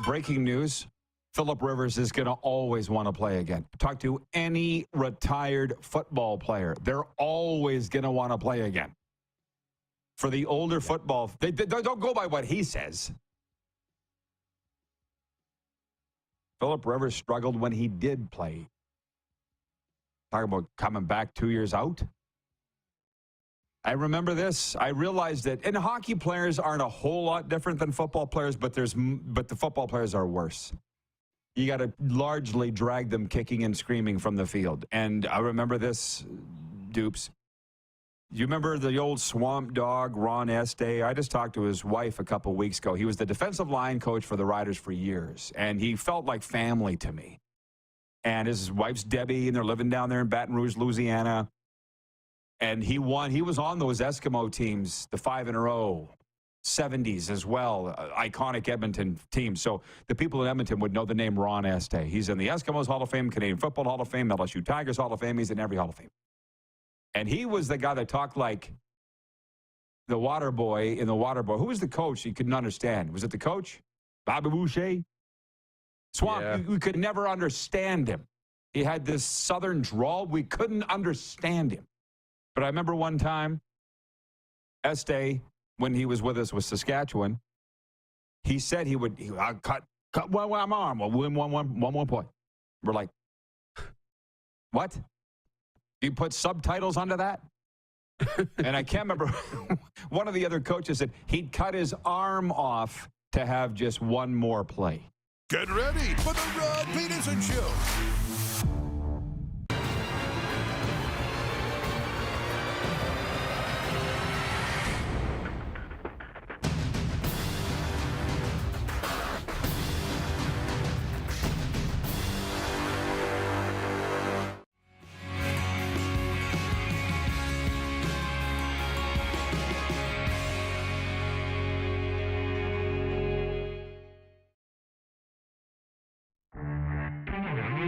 breaking news. Philip Rivers is going to always want to play again. Talk to any retired football player. They're always going to want to play again. For the older football, they don't go by what he says. Philip Rivers struggled when he did play. Talking about coming back 2 years out. I remember this. I realized that, and hockey players aren't a whole lot different than football players, but the football players are worse. You got to largely drag them kicking and screaming from the field. And I remember this, Dupes. You remember the old swamp dog, Ron Estee? I just talked to his wife a couple weeks ago. He was the defensive line coach for the Riders for years, and he felt like family to me. And his wife's Debbie, and they're living down there in Baton Rouge, Louisiana. And he won. He was on those Eskimo teams, the 5 in a row. 70s as well, iconic Edmonton team. So the people in Edmonton would know the name Ron Estee. He's in the Eskimos Hall of Fame, Canadian Football Hall of Fame, LSU Tigers Hall of Fame. He's in every Hall of Fame. And he was the guy that talked like the water boy in the water boy. Who was the coach you couldn't understand? Was it the coach? Bobby Boucher? Swamp, yeah. We could never understand him. He had this southern drawl. We couldn't understand him. But I remember one time, Estee, when he was with us with Saskatchewan, he said he would cut one arm, we'll win one point. We're like, what? You put subtitles under that? And I can't remember. One of the other coaches said he'd cut his arm off to have just one more play. Get ready for the Rod Pedersen Show.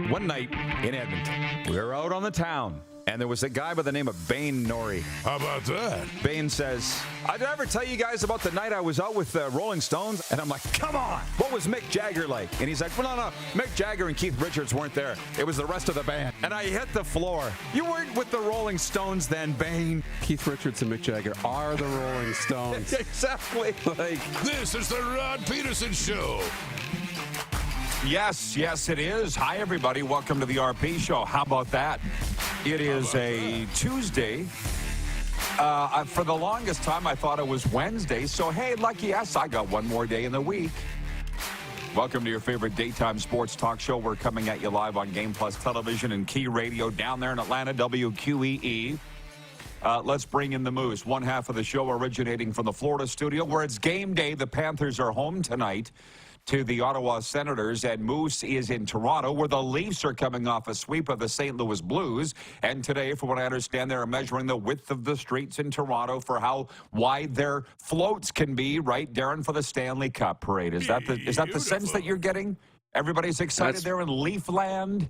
One night in Edmonton, we were out on the town, and there was a guy by the name of Bain Norrie. How about that? Bain says, "Did I ever tell you guys about the night I was out with the Rolling Stones?" And I'm like, "Come on, what was Mick Jagger like?" And he's like, "Well, no, Mick Jagger and Keith Richards weren't there. It was the rest of the band." And I hit the floor. "You weren't with the Rolling Stones then, Bain." Keith Richards and Mick Jagger are the Rolling Stones. Exactly. This is the Rod Pedersen Show. Yes, it is. Hi, everybody. Welcome to the RP Show. How about that? It is a Tuesday. For the longest time, I thought it was Wednesday. So, hey, lucky us, I got one more day in the week. Welcome to your favorite daytime sports talk show. We're coming at you live on Game Plus Television and Key Radio down there in Atlanta, WQEE. Let's bring in the Moose. One half of the show originating from the Florida studio, where it's game day. The Panthers are home tonight to the Ottawa Senators, and Moose is in Toronto, where the Leafs are coming off a sweep of the St. Louis Blues. And today, from what I understand, they're measuring the width of the streets in Toronto for how wide their floats can be, right, Darren, for the Stanley Cup parade. Is that the sense that you're getting? Everybody's excited there in Leafland?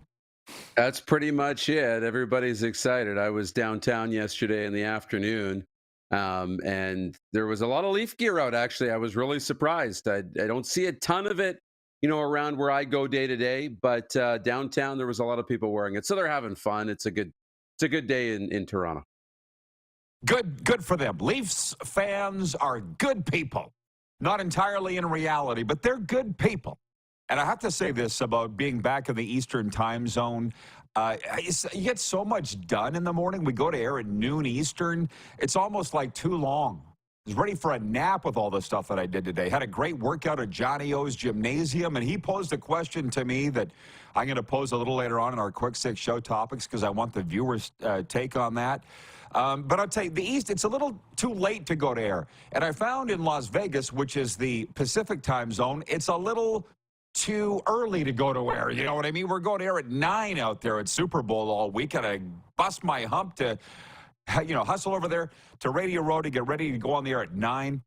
That's pretty much it. Everybody's excited. I was downtown yesterday in the afternoon, and there was a lot of Leaf gear out, actually. I was really surprised. I don't see a ton of it, around where I go day to day, but downtown there was a lot of people wearing it. So they're having fun. It's a good day in Toronto. Good for them. Leafs fans are good people. Not entirely in reality, but they're good people. And I have to say this about being back in the Eastern time zone. You get so much done in the morning. We go to air at noon Eastern. It's almost like too long. I was ready for a nap with all the stuff that I did today. Had a great workout at Johnny O's Gymnasium, and he posed a question to me that I'm going to pose a little later on in our Quick Six show topics because I want the viewers' take on that. But I'll tell you, the East, it's a little too late to go to air. And I found in Las Vegas, which is the Pacific time zone, it's a little too early to go to air. You know what I mean? We're going to air at 9 out there at Super Bowl all week, and I bust my hump to, hustle over there to Radio Row to get ready to go on the air at 9.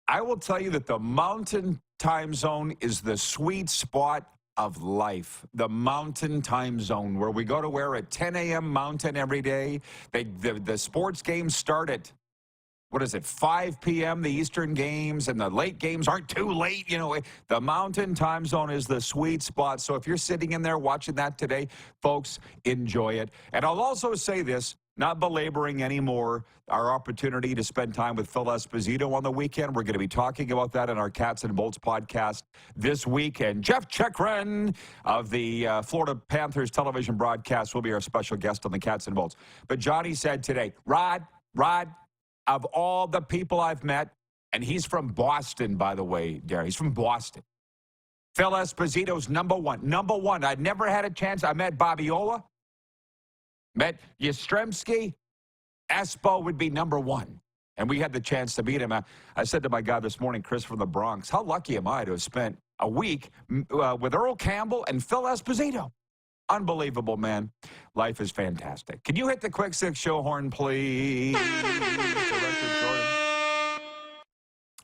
I will tell you that the Mountain time zone is the sweet spot of life. The Mountain time zone, where we go to air at 10 a.m. Mountain every day. The sports games start at what is it, 5 p.m., the Eastern games, and the late games aren't too late. You know, the Mountain time zone is the sweet spot. So if you're sitting in there watching that today, folks, enjoy it. And I'll also say this, not belaboring anymore our opportunity to spend time with Phil Esposito on the weekend. We're going to be talking about that in our Cats and Bolts podcast this week. And Jeff Chekrin of the Florida Panthers television broadcast will be our special guest on the Cats and Bolts. But Johnny said today, Rod, of all the people I've met, and he's from Boston, by the way, Darren. He's from Boston. Phil Esposito's number one. Number one. I'd never had a chance. I met Babiola, met Yastrzemski. Espo would be number one. And we had the chance to meet him. I said to my guy this morning, Chris from the Bronx, how lucky am I to have spent a week with Earl Campbell and Phil Esposito? Unbelievable, man. Life is fantastic. Can you hit the quick six show horn, please?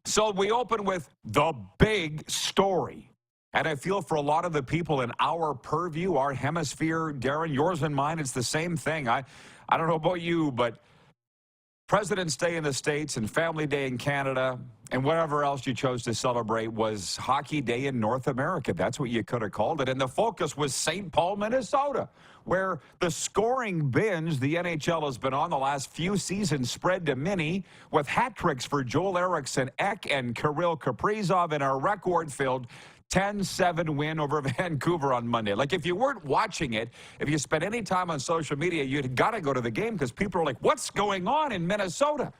So we open with the big story. And I feel for a lot of the people in our purview, our hemisphere, Darren, yours and mine, it's the same thing. I don't know about you, but President's Day in the States and Family Day in Canada and whatever else you chose to celebrate was Hockey Day in North America. That's what you could have called it. And the focus was St. Paul, Minnesota, where the scoring binge the NHL has been on the last few seasons spread to many, with hat tricks for Joel Eriksson Ek and Kirill Kaprizov in a record-filled 10-7 win over Vancouver on Monday. Like, if you weren't watching it, if you spent any time on social media, you'd got to go to the game because people are like, what's going on in Minnesota?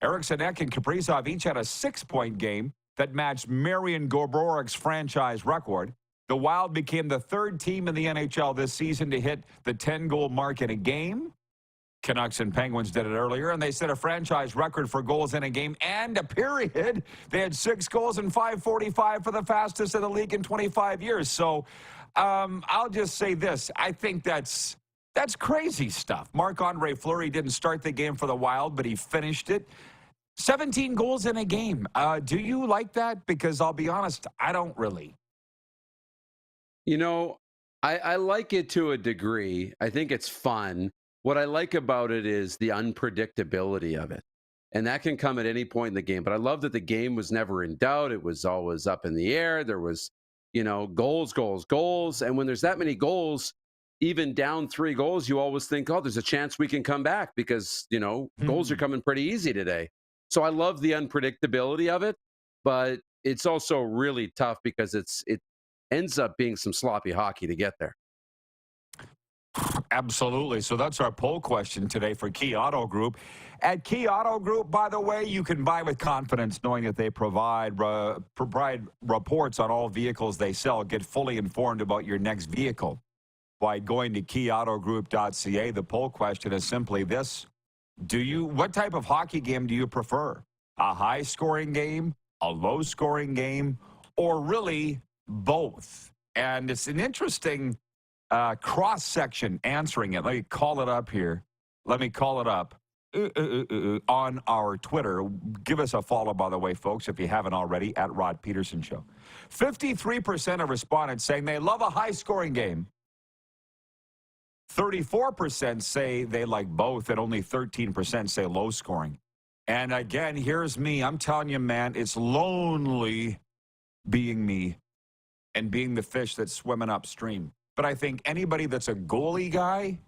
Eriksson Ek and Kaprizov each had a 6-point game that matched Marian Gaborik's franchise record. The Wild became the third team in the NHL this season to hit the 10-goal mark in a game. Canucks and Penguins did it earlier, and they set a franchise record for goals in a game and a period. They had 6 goals and 5:45 for the fastest in the league in 25 years. So I'll just say this. I think that's crazy stuff. Marc-Andre Fleury didn't start the game for the Wild, but he finished it. 17 goals in a game. Do you like that? Because I'll be honest, I don't really. You know, I like it to a degree. I think it's fun. What I like about it is the unpredictability of it. And that can come at any point in the game. But I love that the game was never in doubt. It was always up in the air. There was, goals. And when there's that many goals, even down 3 goals, you always think, oh, there's a chance we can come back because, goals are coming pretty easy today. So I love the unpredictability of it. But it's also really tough because it ends up being some sloppy hockey to get there. Absolutely. So that's our poll question today for Key Auto Group. At Key Auto Group, by the way, you can buy with confidence knowing that they provide reports on all vehicles they sell. Get fully informed about your next vehicle by going to keyautogroup.ca. The poll question is simply this. What type of hockey game do you prefer? A high-scoring game, a low-scoring game, or really both? And it's an interesting cross-section answering it. Let me call it up here. On our Twitter. Give us a follow, by the way, folks, if you haven't already, at Rod Pedersen Show. 53% of respondents saying they love a high-scoring game. 34% say they like both, and only 13% say low-scoring. And again, here's me. I'm telling you, man, it's lonely being me and being the fish that's swimming upstream. But I think anybody that's a goalie guy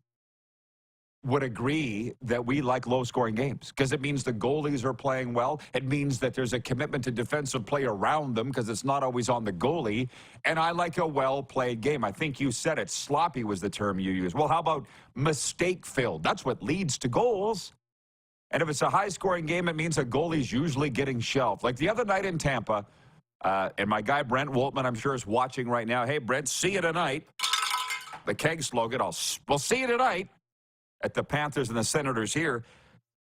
would agree that we like low-scoring games because it means the goalies are playing well. It means that there's a commitment to defensive play around them because it's not always on the goalie. And I like a well-played game. I think you said it. Sloppy was the term you used. Well, how about mistake-filled? That's what leads to goals. And if it's a high-scoring game, it means a goalie's usually getting shelved. Like the other night in Tampa, and my guy Brent Woltman, I'm sure, is watching right now. Hey, Brent, see you tonight. The keg slogan, we'll see you tonight at the Panthers and the Senators here.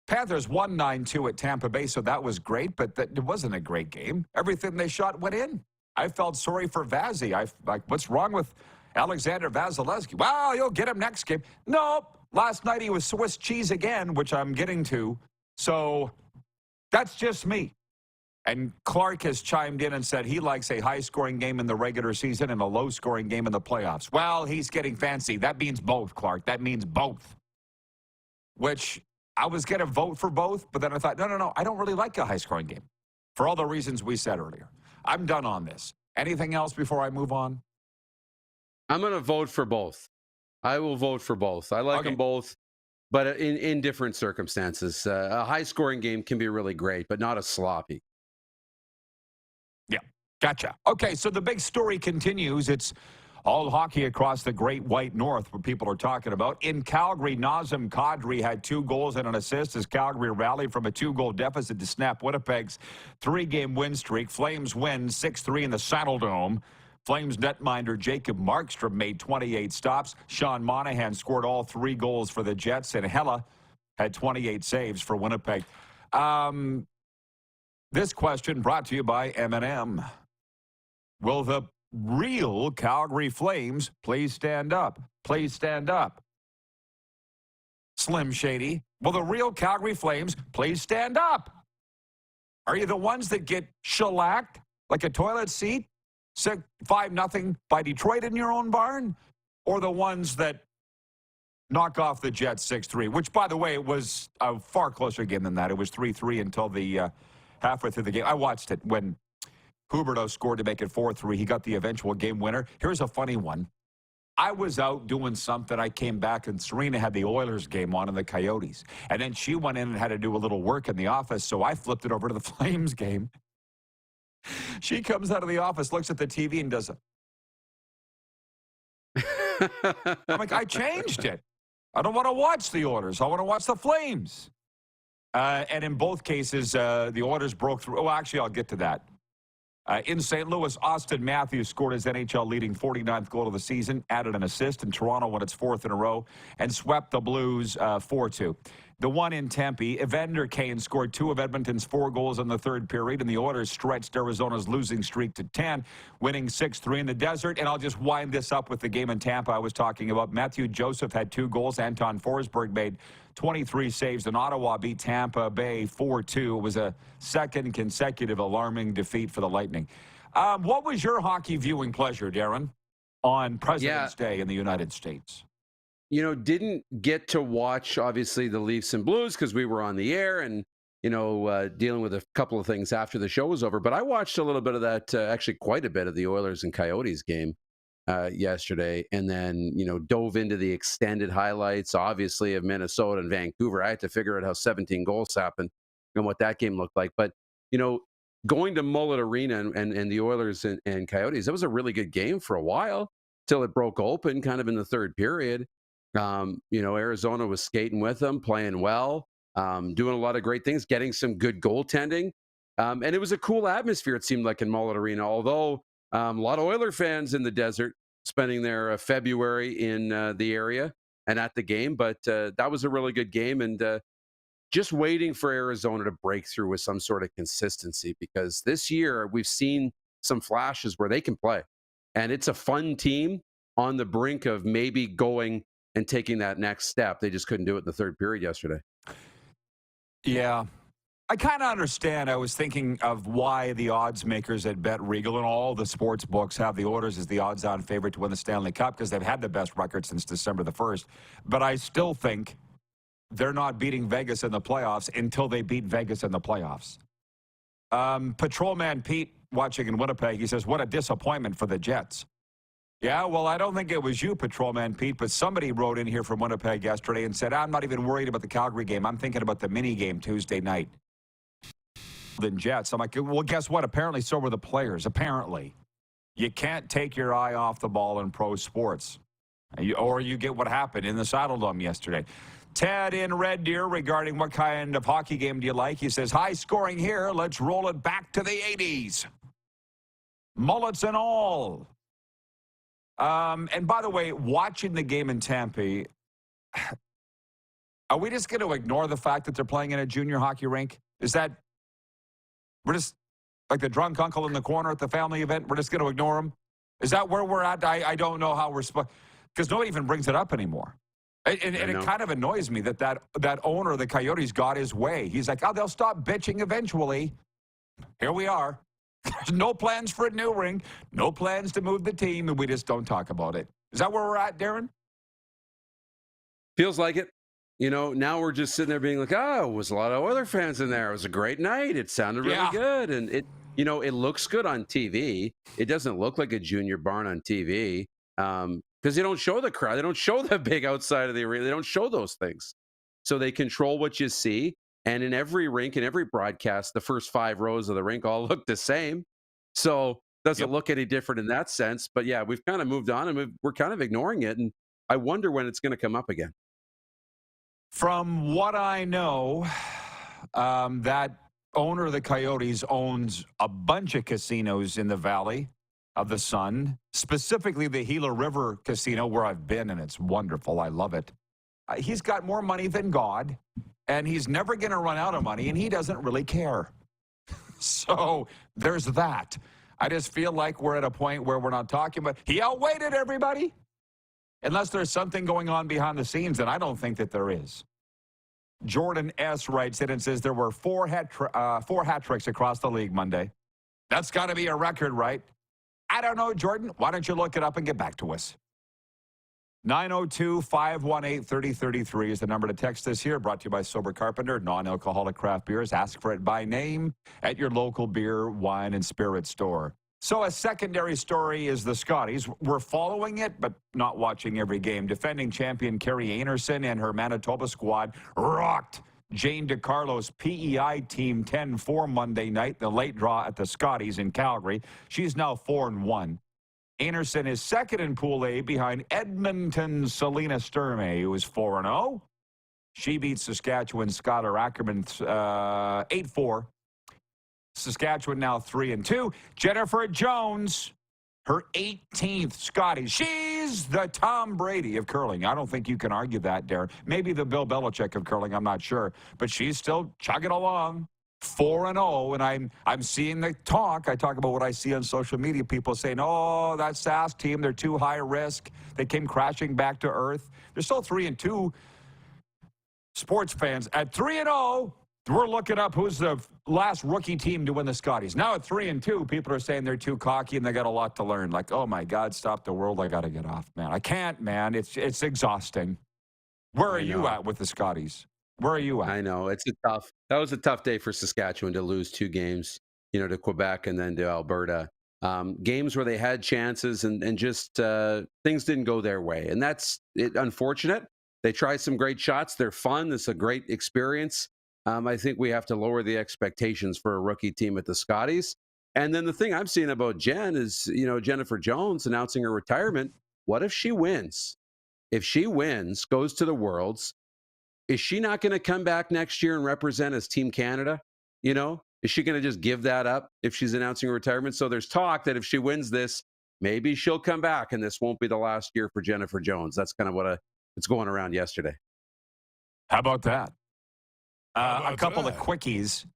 Panthers won 9-2 at Tampa Bay, so that was great, but it wasn't a great game. Everything they shot went in. I felt sorry for Vazzy. What's wrong with Alexander Vasilevsky? Well, you'll get him next game. Nope. Last night he was Swiss cheese again, which I'm getting to. So that's just me. And Clark has chimed in and said he likes a high-scoring game in the regular season and a low-scoring game in the playoffs. Well, he's getting fancy. That means both, Clark. That means both. Which I was going to vote for both, but then I thought, no, I don't really like a high-scoring game for all the reasons we said earlier. I'm done on this. Anything else before I move on? I'm going to vote for both. I will vote for both. I like them both, but in different circumstances. A high-scoring game can be really great, but not a sloppy. Yeah, gotcha. Okay, so the big story continues. It's all hockey across the Great White North, what people are talking about. In Calgary, Nazem Kadri had 2 goals and an assist as Calgary rallied from a 2-goal deficit to snap Winnipeg's 3-game win streak. Flames win 6-3 in the Saddle Dome. Flames netminder Jacob Markstrom made 28 stops. Sean Monahan scored all 3 goals for the Jets, and Hella had 28 saves for Winnipeg. This question brought to you by M&M. Will the real Calgary Flames please stand up? Please stand up. Slim Shady. Will the real Calgary Flames please stand up? Are you the ones that get shellacked like a toilet seat? 5-0 by Detroit in your own barn? Or the ones that knock off the Jets 6-3, which, by the way, it was a far closer game than that. It was 3-3 until the halfway through the game. I watched it when Huberdeau scored to make it 4-3. He got the eventual game winner. Here's a funny one. I was out doing something. I came back, and Serena had the Oilers game on and the Coyotes. And then she went in and had to do a little work in the office, so I flipped it over to the Flames game. She comes out of the office, looks at the TV, and does it. I'm like, I changed it. I don't want to watch the Oilers. I want to watch the Flames. And in both cases, the Oilers broke through. Oh, actually, I'll get to that. In St. Louis, Austin Matthews scored his NHL-leading 49th goal of the season, added an assist, and Toronto won its 4th in a row and swept the Blues 4-2. The one in Tempe, Evander Kane scored 2 of Edmonton's 4 goals in the 3rd period, and the Oilers stretched Arizona's losing streak to 10, winning 6-3 in the desert. And I'll just wind this up with the game in Tampa I was talking about. Matthew Joseph had 2 goals. Anton Forsberg made 23 saves, and Ottawa beat Tampa Bay 4-2. It was a second consecutive alarming defeat for the Lightning. What was your hockey viewing pleasure, Darren, on President's Day in the United States? You know, didn't get to watch, obviously, the Leafs and Blues because we were on the air and, dealing with a couple of things after the show was over. But I watched a little bit of that, actually quite a bit of the Oilers and Coyotes game yesterday. And then, dove into the extended highlights, obviously, of Minnesota and Vancouver. I had to figure out how 17 goals happened and what that game looked like. But, going to Mullet Arena and the Oilers and Coyotes, that was a really good game for a while till it broke open kind of in the 3rd period. Arizona was skating with them, playing well, doing a lot of great things, getting some good goaltending. And it was a cool atmosphere, it seemed like, in Mullet Arena, although a lot of Oiler fans in the desert spending their February in the area and at the game. But that was a really good game. And just waiting for Arizona to break through with some sort of consistency, because this year we've seen some flashes where they can play. And it's a fun team on the brink of maybe going and taking that next step. They just couldn't do it in the 3rd period yesterday. Yeah. I kind of understand. I was thinking of why the odds makers at Bet Regal and all the sports books have the Oilers as the odds-on favorite to win the Stanley Cup, because they've had the best record since December the 1st. But I still think they're not beating Vegas in the playoffs until they beat Vegas in the playoffs. Patrolman Pete, watching in Winnipeg, he says, what a disappointment for the Jets. Yeah, well, I don't think it was you, Patrolman Pete, but somebody wrote in here from Winnipeg yesterday and said, I'm not even worried about the Calgary game. I'm thinking about the mini game Tuesday night. The Jets. I'm like, well, guess what? Apparently so were the players. Apparently. You can't take your eye off the ball in pro sports. Or you get what happened in the Saddle Dome yesterday. Ted in Red Deer regarding what kind of hockey game do you like? He says, high scoring here. Let's roll it back to the 80s. Mullets and all. And by the way, watching the game in Tempe, are we just going to ignore the fact that they're playing in a junior hockey rink? Is that, we're just like the drunk uncle in the corner at the family event? We're just going to ignore him? Is that where we're at? I don't know how we're supposed, because nobody even brings it up anymore. And it kind of annoys me that owner of the Coyotes got his way. He's like, oh, they'll stop bitching eventually. Here we are. There's no plans for a new rink, no plans to move the team, and we just don't talk about it. Is that where we're at, Darren? Feels like it. Now we're just sitting there being like, oh, it was a lot of Oiler fans in there. It was a great night. It sounded really good. And it looks good on TV. It doesn't look like a junior barn on TV because they don't show the crowd. They don't show the big outside of the arena. They don't show those things. So they control what you see. And in every rink, in every broadcast, the first 5 rows of the rink all look the same. So doesn't look any different in that sense. But yeah, we've kind of moved on and we're kind of ignoring it. And I wonder when it's going to come up again. From what I know, that owner of the Coyotes owns a bunch of casinos in the Valley of the Sun, specifically the Gila River Casino, where I've been, and it's wonderful. I love it. He's got more money than God, and he's never going to run out of money, and he doesn't really care. So there's that. I just feel like we're at a point where we're not talking about, he outweighted everybody. Unless there's something going on behind the scenes, and I don't think that there is. Jordan S. writes in and says there were 4 hat tricks across the league Monday. That's got to be a record, right? I don't know, Jordan. Why don't you look it up and get back to us? 902-518-3033 is the number to text us here. Brought to you by Sober Carpenter, non-alcoholic craft beers. Ask for it by name at your local beer, wine, and spirit store. So a secondary story is the Scotties. We're following it, but not watching every game. Defending champion Carrie Anderson and her Manitoba squad rocked Jane DeCarlo's PEI team 10-4 Monday night, the late draw at the Scotties in Calgary. She's now 4-1. Anderson is second in Pool A behind Edmonton's Selena Sturmey, who is 4-0. She beats Saskatchewan's Skylar Ackerman 8-4. Saskatchewan now 3-2. Jennifer Jones, her 18th Scotties. She's the Tom Brady of curling. I don't think you can argue that, Darren. Maybe the Bill Belichick of curling, I'm not sure. But she's still chugging along, 4-0, and I'm seeing the talk. I talk about what I see on social media. People saying, oh, that Sask team, they're too high risk. They came crashing back to earth. They're still 3-2. Sports fans, at 3-0, we're looking up who's the last rookie team to win the Scotties. Now at 3-2, people are saying they're too cocky and they got a lot to learn. Like, oh my God, stop the world! I got to get off, man. I can't, man. It's exhausting. Where are you at with the Scotties? Where are you at? I know that was a tough day for Saskatchewan to lose 2 games, to Quebec and then to Alberta. Games where they had chances and just things didn't go their way, and that's unfortunate. They tried some great shots. They're fun. It's a great experience. I think we have to lower the expectations for a rookie team at the Scotties. And then the thing I'm seeing about Jen is, Jennifer Jones announcing her retirement. What if she wins? If she wins, goes to the Worlds, is she not going to come back next year and represent as Team Canada? Is she going to just give that up if she's announcing her retirement? So there's talk that if she wins this, maybe she'll come back and this won't be the last year for Jennifer Jones. That's kind of what it's going around yesterday. How about that? A couple of quickies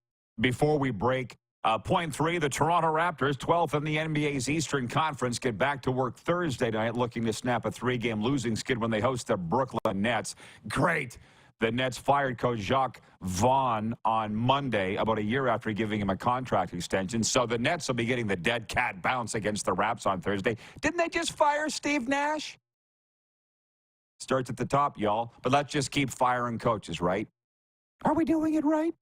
before we break. Point 3, the Toronto Raptors, 12th in the NBA's Eastern Conference, get back to work Thursday night looking to snap a 3-game losing skid when they host the Brooklyn Nets. Great. The Nets fired coach Jacques Vaughn on Monday, about a year after giving him a contract extension. So the Nets will be getting the dead cat bounce against the Raps on Thursday. Didn't they just fire Steve Nash? Starts at the top, y'all. But let's just keep firing coaches, right? Are we doing it right?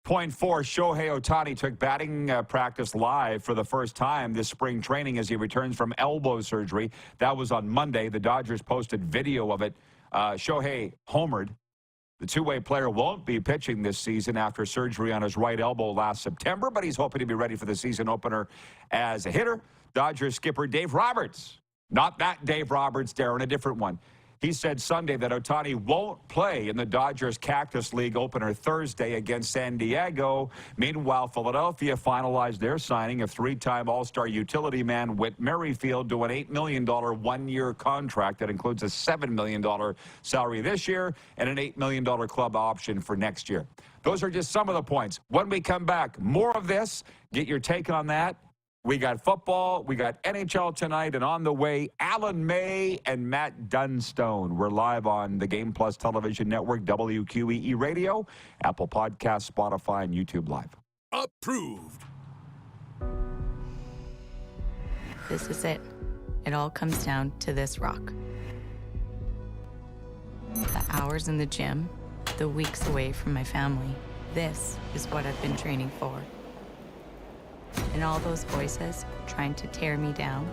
Point 4, Shohei Ohtani took batting practice live for the first time this spring training as he returns from elbow surgery. That was on Monday. The Dodgers posted video of it. Shohei homered. The two-way player won't be pitching this season after surgery on his right elbow last September, but he's hoping to be ready for the season opener as a hitter. Dodgers skipper Dave Roberts. Not that Dave Roberts, Darren, a different one. He said Sunday that Ohtani won't play in the Dodgers Cactus League opener Thursday against San Diego. Meanwhile, Philadelphia finalized their signing of 3-time All-Star utility man Whit Merrifield to an $8 million one-year contract that includes a $7 million salary this year and an $8 million club option for next year. Those are just some of the points. When we come back, more of this. Get your take on that. We got football, we got NHL tonight, and on the way, Alan May and Matt Dunstone. We're live on the Game Plus Television Network, WQEE Radio, Apple Podcasts, Spotify, and YouTube Live. Approved. This is it. It all comes down to this rock. The hours in the gym, the weeks away from my family. This is what I've been training for. And all those voices trying to tear me down,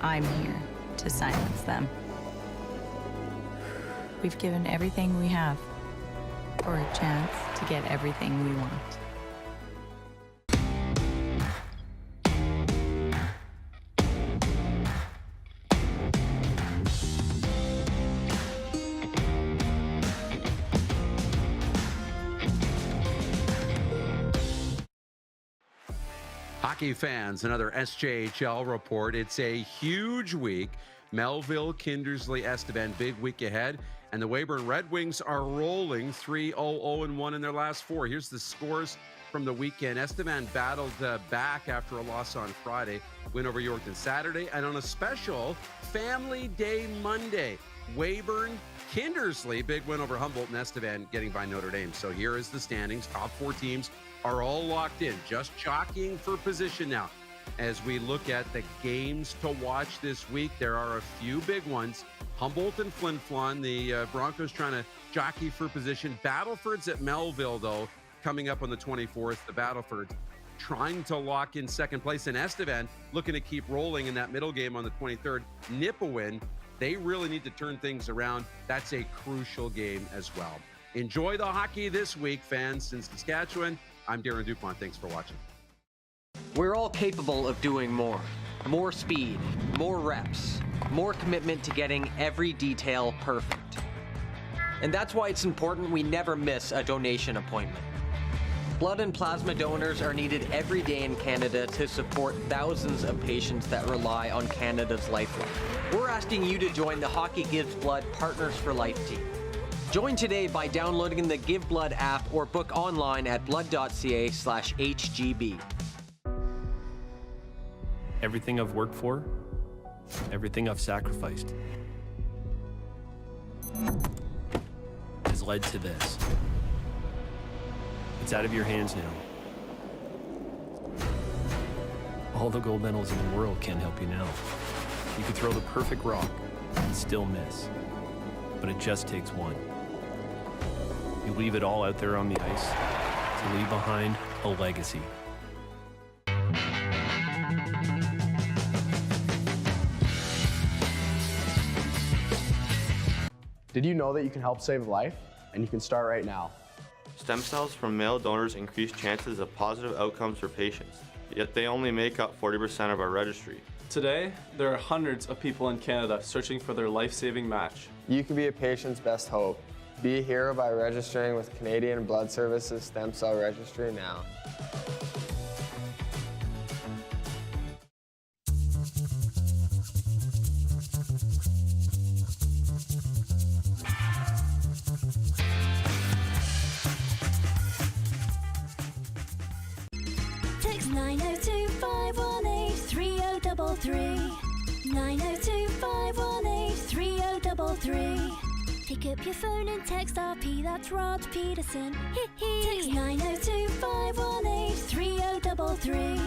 I'm here to silence them. We've given everything we have for a chance to get everything we want. Hockey fans, another SJHL report. It's a huge week. Melville, Kindersley, Estevan, big week ahead. And the Weyburn Red Wings are rolling 3-0-0-1 in their last 4. Here's the scores from the weekend. Estevan battled back after a loss on Friday, win over Yorkton Saturday, and on a special Family Day Monday, Weyburn, Kindersley, big win over Humboldt, and Estevan getting by Notre Dame. So here is the standings. Top 4 teams are all locked in, just jockeying for position now. As we look at the games to watch this week, there are a few big ones. Humboldt and Flin Flon, the Broncos trying to jockey for position. Battleford's at Melville, though, coming up on the 24th. The Battleford trying to lock in second place. And Estevan looking to keep rolling in that middle game on the 23rd. Nipawin, they really need to turn things around. That's a crucial game as well. Enjoy the hockey this week, fans. In Saskatchewan, I'm Darren Dupont. Thanks for watching. We're all capable of doing more. More speed, more reps, more commitment to getting every detail perfect. And that's why it's important we never miss a donation appointment. Blood and plasma donors are needed every day in Canada to support thousands of patients that rely on Canada's lifeline. We're asking you to join the Hockey Gives Blood Partners for Life team. Join today by downloading the Give Blood app or book online at blood.ca/HGB. Everything I've worked for, everything I've sacrificed, has led to this. It's out of your hands now. All the gold medals in the world can't help you now. You could throw the perfect rock and still miss, but it just takes one. You leave it all out there on the ice to leave behind a legacy. Did you know that you can help save a life? And you can start right now. Stem cells from male donors increase chances of positive outcomes for patients, yet they only make up 40% of our registry. Today, there are hundreds of people in Canada searching for their life-saving match. You can be a patient's best hope. Be a hero by registering with Canadian Blood Services Stem Cell Registry now. Text 902-518-3033. 902-518-3033. Pick up your phone and text RP, that's Rod Pedersen. Text 902-518-3033.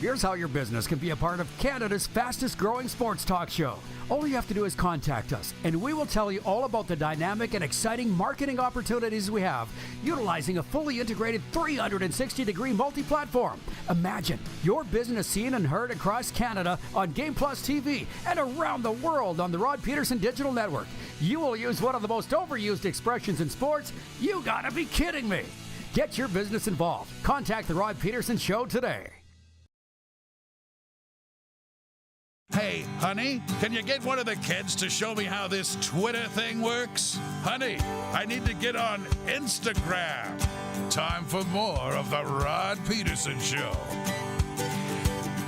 Here's how your business can be a part of Canada's fastest growing sports talk show. All you have to do is contact us, and we will tell you all about the dynamic and exciting marketing opportunities we have, utilizing a fully integrated 360-degree multi-platform. Imagine your business seen and heard across Canada on Game Plus TV and around the world on the Rod Pedersen Digital Network. You will use one of the most overused expressions in sports. You gotta be kidding me. Get your business involved. Contact the Rod Pedersen Show today. Hey, honey, can you get one of the kids to show me how this Twitter thing works? Honey, I need to get on Instagram. Time for more of the Rod Pedersen Show.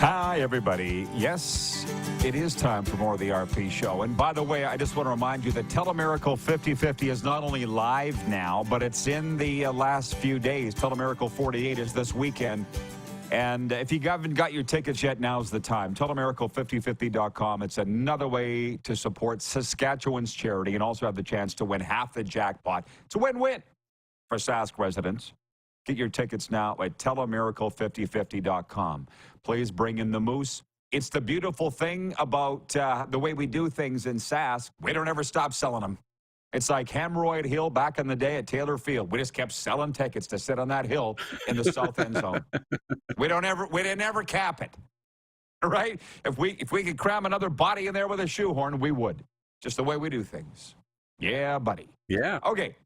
Hi, everybody. Yes, it is time for more of the RP Show. And by the way, I just want to remind you that Telemiracle 50/50 is not only live now, but it's in the last few days. Telemiracle 48 is this weekend. And if you haven't got your tickets yet, now's the time. Telemiracle5050.com. It's another way to support Saskatchewan's charity and also have the chance to win half the jackpot. It's a win-win for Sask residents. Get your tickets now at Telemiracle5050.com. Please bring in the Moose. it's the beautiful thing about the way we do things in Sask. We don't ever stop selling them. It's like Hemorrhoid Hill back in the day at Taylor Field. We just kept selling tickets to sit on that hill in the south end zone. We didn't ever cap it, right? If we could cram another body in there with a shoehorn, we would. Just the way we do things. Yeah, buddy. Yeah. Okay.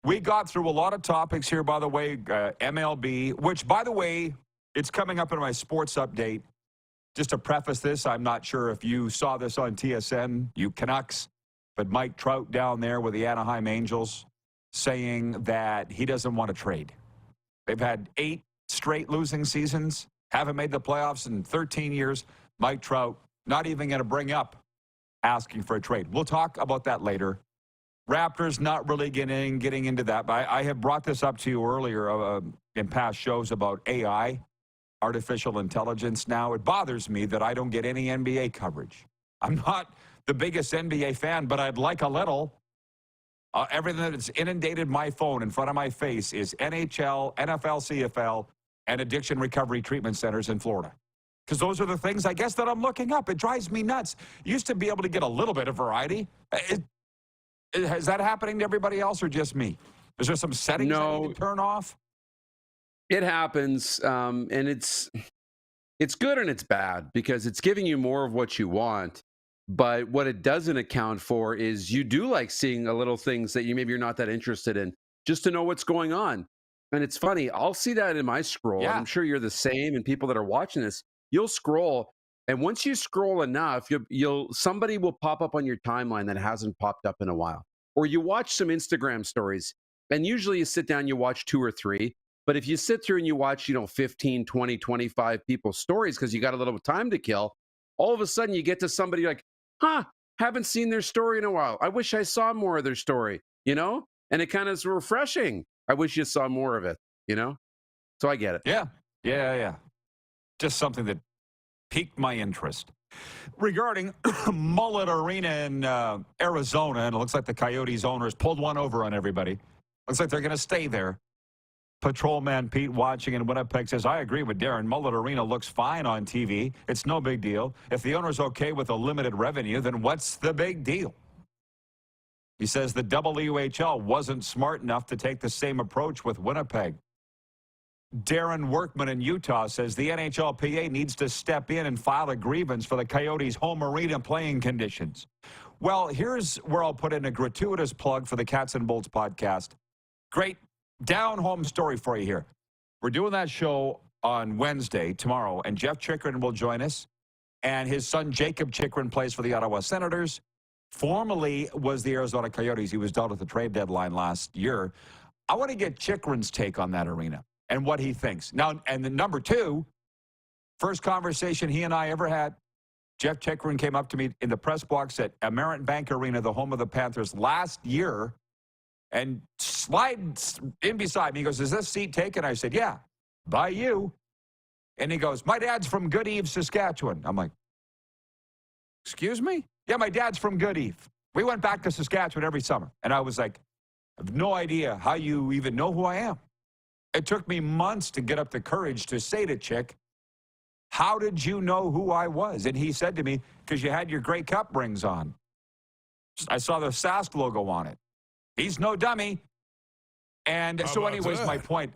We got through a lot of topics here, by the way. MLB, which, by the way, it's coming up in my sports update. Just to preface this, I'm not sure if you saw this on TSN, you Canucks, but Mike Trout down there with the Anaheim Angels saying that he doesn't want to trade. They've had 8 straight losing seasons, haven't made the playoffs in 13 years. Mike Trout not even going to bring up asking for a trade. We'll talk about that later. Raptors not really getting into that, but I have brought this up to you earlier in past shows about AI, artificial intelligence. Now, it bothers me that I don't get any NBA coverage. I'm not the biggest NBA fan, but I'd like a little. Everything that's inundated my phone in front of my face is NHL, NFL, CFL, and addiction recovery treatment centers in Florida. Because those are the things, I guess, that I'm looking up. It drives me nuts. Used to be able to get a little bit of variety. Is that happening to everybody else or just me? Is there some settings that you can turn off? It happens, and it's good and it's bad because it's giving you more of what you want. But what it doesn't account for is you do like seeing a little things that you're not that interested in, just to know what's going on. And it's funny, I'll see that in my scroll. Yeah. I'm sure you're the same, and people that are watching this, you'll scroll, and once you scroll enough, somebody will pop up on your timeline that hasn't popped up in a while. Or you watch some Instagram stories, and usually you sit down, you watch 2 or 3. But if you sit through and you watch, 15, 20, 25 people's stories because you got a little time to kill, all of a sudden you get to somebody like, haven't seen their story in a while. I wish I saw more of their story, And it kind of is refreshing. I wish you saw more of it, So I get it. Yeah. Just something that piqued my interest. Regarding Mullet Arena in Arizona, and it looks like the Coyotes owners pulled one over on everybody. Looks like they're going to stay there. Patrolman Pete watching in Winnipeg says, I agree with Darren. Mullet Arena looks fine on TV. It's no big deal. If the owner's okay with a limited revenue, then what's the big deal? He says the WHL wasn't smart enough to take the same approach with Winnipeg. Darren Workman in Utah says the NHLPA needs to step in and file a grievance for the Coyotes' home arena playing conditions. Well, here's where I'll put in a gratuitous plug for the Cats and Bolts podcast. Great down-home story for you here. We're doing that show on Wednesday, tomorrow, and Jeff Chikrin will join us. And his son, Jacob Chikrin, plays for the Ottawa Senators. Formerly was the Arizona Coyotes. He was dealt at the trade deadline last year. I want to get Chikrin's take on that arena and what he thinks. Now, and the number 2, first conversation he and I ever had, Jeff Chikrin came up to me in the press box at Amerint Bank Arena, the home of the Panthers, last year, and slides in beside me. He goes, is this seat taken? I said, yeah, by you. And he goes, my dad's from Good Eve, Saskatchewan. I'm like, excuse me? Yeah, my dad's from Good Eve. We went back to Saskatchewan every summer. And I was like, I have no idea how you even know who I am. It took me months to get up the courage to say to Chick, how did you know who I was? And he said to me, because you had your Grey Cup rings on. I saw the Sask logo on it. He's no dummy. And so anyways, my point,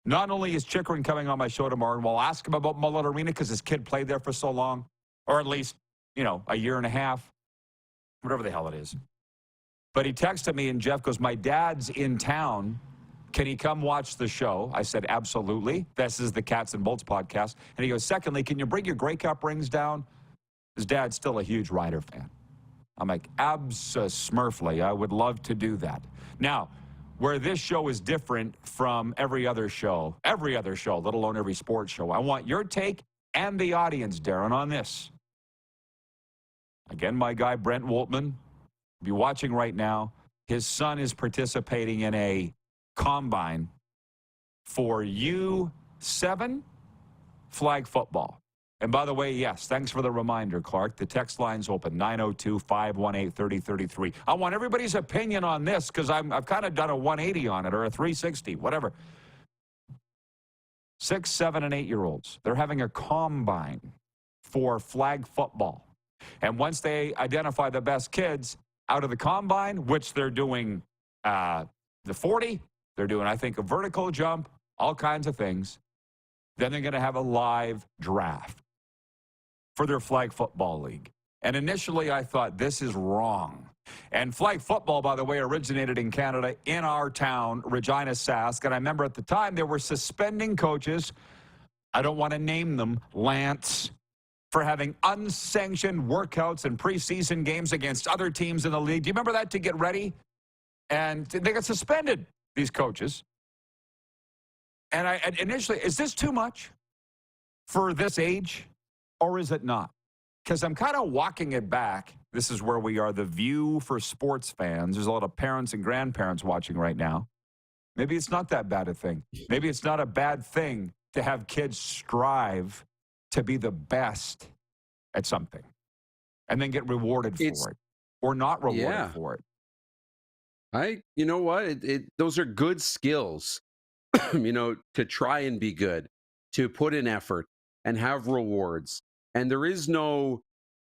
not only is Chikrin coming on my show tomorrow, and we'll ask him about Mullet Arena because his kid played there for so long, or at least, a year and a half, whatever the hell it is. But he texted me, and Jeff goes, my dad's in town. Can he come watch the show? I said, absolutely. This is the Cats and Bolts podcast. And he goes, secondly, can you bring your Grey Cup rings down? His dad's still a huge Rider fan. I'm like, abso-smurfly, I would love to do that. Now, where this show is different from every other show, let alone every sports show, I want your take and the audience, Darren, on this. Again, my guy, Brent Woltman, be watching right now. His son is participating in a combine for U7 flag football. And by the way, yes, thanks for the reminder, Clark. The text line's open, 902-518-3033. I want everybody's opinion on this because I've kind of done a 180 on it or a 360, whatever. 6, 7, and 8-year-olds. They're having a combine for flag football. And once they identify the best kids out of the combine, which they're doing the 40, they're doing, I think, a vertical jump, all kinds of things, then they're going to have a live draft for their flag football league. And initially I thought, this is wrong. And flag football, by the way, originated in Canada, in our town, Regina, Sask. And I remember at the time they were suspending coaches, I don't want to name them, Lance, for having unsanctioned workouts and preseason games against other teams in the league. Do you remember that, to get ready? And they got suspended, these coaches. And I initially, is this too much for this age, or is it not? Because I'm kind of walking it back. This is where we are, the view for sports fans. There's a lot of parents and grandparents watching right now. Maybe it's not that bad a thing. Maybe it's not a bad thing to have kids strive to be the best at something and then get rewarded for it, or not rewarded for it. You know what? Those are good skills, to try and be good, to put in effort and have rewards. And